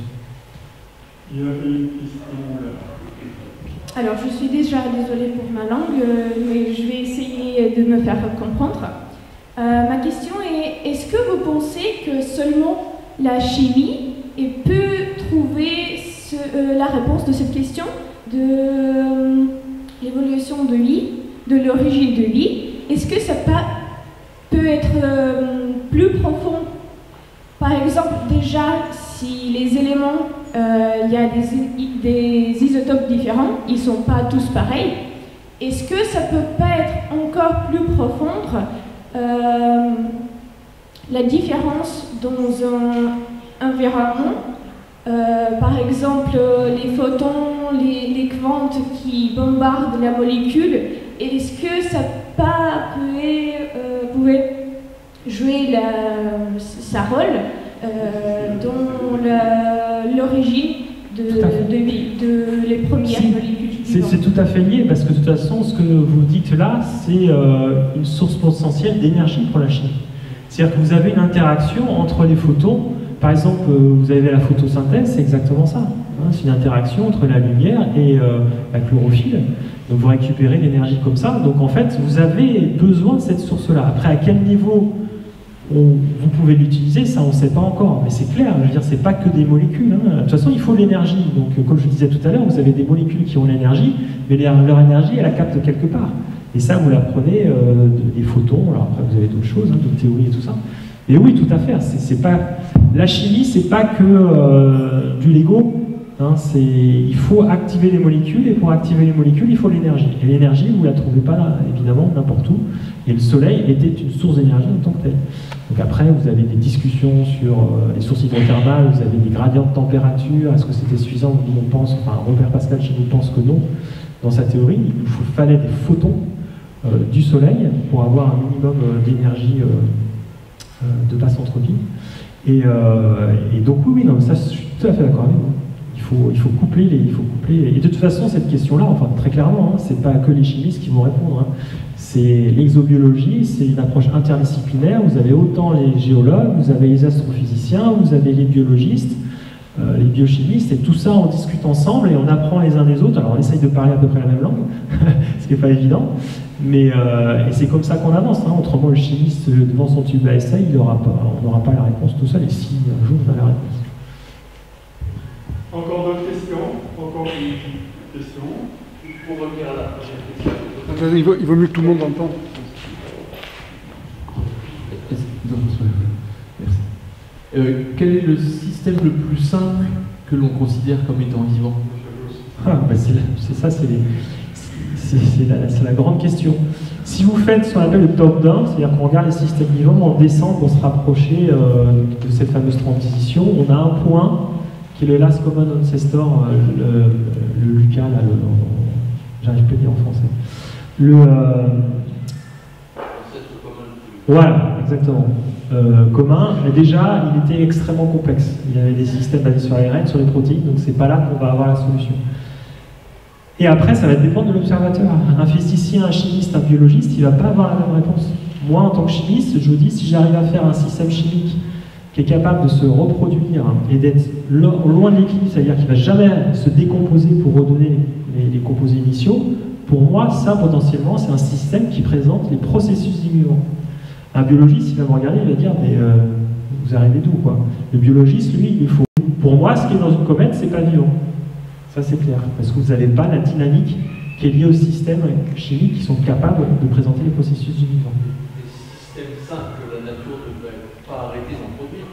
Il y avait une question là. Alors, je suis déjà désolée pour ma langue, mais je vais essayer de me faire comprendre. Ma question est, est-ce que vous pensez que seulement la chimie peut trouver la réponse de cette question de l'évolution de vie, de l'origine de vie? Est-ce que ça peut être plus profond? Par exemple, déjà, si les éléments, il y a des isotopes différents, ils ne sont pas tous pareils, est-ce que ça ne peut pas être encore plus profond la différence dans un environnement? Par exemple, les photons, les quantes qui bombardent la molécule, est-ce que ça pouvait jouer sa rôle dans l'origine de les premières molécules? C'est tout à fait lié, parce que de toute façon, ce que vous dites là, c'est une source potentielle d'énergie pour la chimie. C'est-à-dire que vous avez une interaction entre les photons. Par exemple, vous avez la photosynthèse, c'est exactement ça. Hein, c'est une interaction entre la lumière et la chlorophylle. Donc vous récupérez l'énergie comme ça. Donc en fait, vous avez besoin de cette source-là. Après, à quel niveau vous pouvez l'utiliser, ça on ne sait pas encore. Mais c'est clair, je veux dire, c'est pas que des molécules. Hein. De toute façon, il faut l'énergie. Donc comme je disais tout à l'heure, vous avez des molécules qui ont l'énergie, mais leur énergie, elle la capte quelque part. Et ça, vous la prenez des photons. Alors après, vous avez d'autres choses, hein, d'autres théories et tout ça. Et oui, tout à fait. C'est pas... La chimie, c'est pas que du Lego. Hein, il faut activer les molécules, et pour activer les molécules, il faut l'énergie. Et l'énergie, vous ne la trouvez pas, là, évidemment, n'importe où. Et le soleil était une source d'énergie en tant que telle. Donc après, vous avez des discussions sur les sources hydrothermales, vous avez des gradients de température, est-ce que c'était suffisant? Nous, on pense, enfin, Robert Pascal chez nous pense que non. Dans sa théorie, il fallait des photons du soleil pour avoir un minimum d'énergie de basse entropie. Et donc oui, non, ça, je suis tout à fait d'accord avec vous. Il faut coupler et de toute façon, cette question-là, enfin très clairement, hein, c'est pas que les chimistes qui vont répondre. Hein. C'est l'exobiologie, c'est une approche interdisciplinaire. Vous avez autant les géologues, vous avez les astrophysiciens, vous avez les biologistes, les biochimistes, et tout ça on discute ensemble et on apprend les uns des autres. Alors on essaye de parler à peu près la même langue, ce qui n'est pas évident, mais et c'est comme ça qu'on avance. Hein. Autrement, le chimiste devant son tube à essai, on n'aura pas la réponse tout seul, et si un jour on a la réponse. Encore d'autres questions? Encore une question? Pour revenir à la prochaine question. Attendez, il vaut mieux que tout le monde entende. Merci. Quel est le système le plus simple que l'on considère comme étant vivant? C'est ça, c'est la grande question. Si vous faites ce qu'on appelle le top-down, c'est-à-dire qu'on regarde les systèmes vivants, on descend pour se rapprocher de cette fameuse transition, on a un point qui est le Last Common Ancestor, le LUCA, là, j'arrive pas à dire en français. Voilà, exactement. Commun, mais déjà, il était extrêmement complexe. Il y avait des systèmes basés sur l'ARN, sur les protéines, donc c'est pas là qu'on va avoir la solution. Et après, ça va dépendre de l'observateur. Un physicien, un chimiste, un biologiste, il ne va pas avoir la même réponse. Moi, en tant que chimiste, je vous dis, si j'arrive à faire un système chimique qui est capable de se reproduire et d'être loin de l'équilibre, c'est-à-dire qu'il ne va jamais se décomposer pour redonner les composés initiaux, pour moi, ça, potentiellement, c'est un système qui présente les processus du vivant. Un biologiste, il va me regarder, il va dire, mais vous arrivez d'où, quoi? Le biologiste, lui, il faut... Pour moi, ce qui est dans une comète, c'est pas vivant. Ça, c'est clair. Parce que vous n'avez pas la dynamique qui est liée au système chimique qui sont capables de présenter les processus du vivant. Des systèmes simples que la nature ne va pas arrêter d'en produire.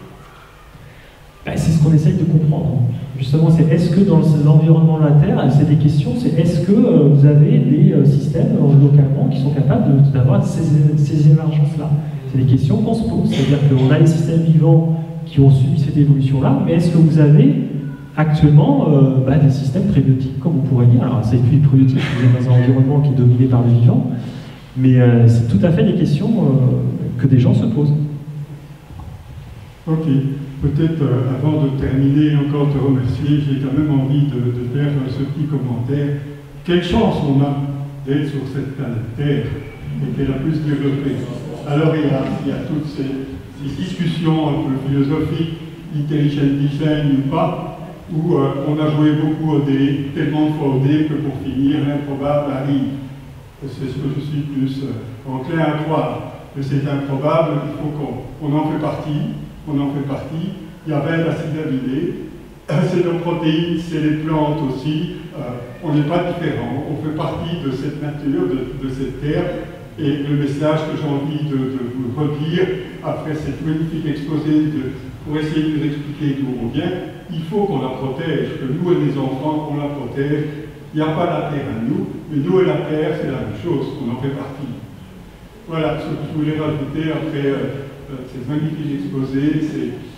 Ben, c'est ce qu'on essaye de comprendre. Justement, c'est est-ce que dans l'environnement de la Terre, c'est des questions, c'est est-ce que vous avez des systèmes localement qui sont capables d'avoir ces émergences-là? C'est des questions qu'on se pose. C'est-à-dire qu'on a les systèmes vivants qui ont subi cette évolution-là, mais est-ce que vous avez actuellement des systèmes prébiotiques, comme on pourrait dire? Alors, c'est plus des prébiotiques, vous êtes dans un environnement qui est dominé par le vivant, mais c'est tout à fait des questions que des gens se posent. Ok. Peut-être avant de terminer, encore te remercier, j'ai quand même envie de faire ce petit commentaire. Quelle chance on a d'être sur cette planète Terre et qu'elle a pu se développer. Alors il y a toutes ces discussions un peu philosophiques, intelligent design ou pas, où on a joué beaucoup au dé, tellement de fois au dé que pour finir, l'improbable arrive. C'est ce que je suis plus enclin à croire. Que c'est improbable, il faut qu'on en fait partie. On en fait partie. Il y a 20 acides aminés. C'est nos protéines, c'est les plantes aussi. On n'est pas différents. On fait partie de cette nature, de cette terre. Et le message que j'ai envie de vous redire, après cette magnifique exposé, pour essayer de vous expliquer d'où on vient, il faut qu'on la protège, que nous et les enfants, on la protège. Il n'y a pas la terre à nous, mais nous et la terre, c'est la même chose, on en fait partie. Voilà ce que je voulais rajouter après ces magnifiques exposés,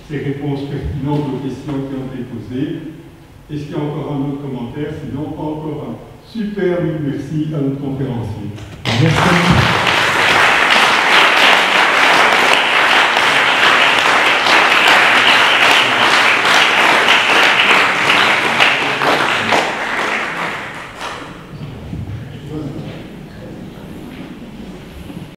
ces réponses pertinentes aux questions qui ont été posées. Est-ce qu'il y a encore un autre commentaire? Sinon, encore un super merci à notre conférencier. Merci.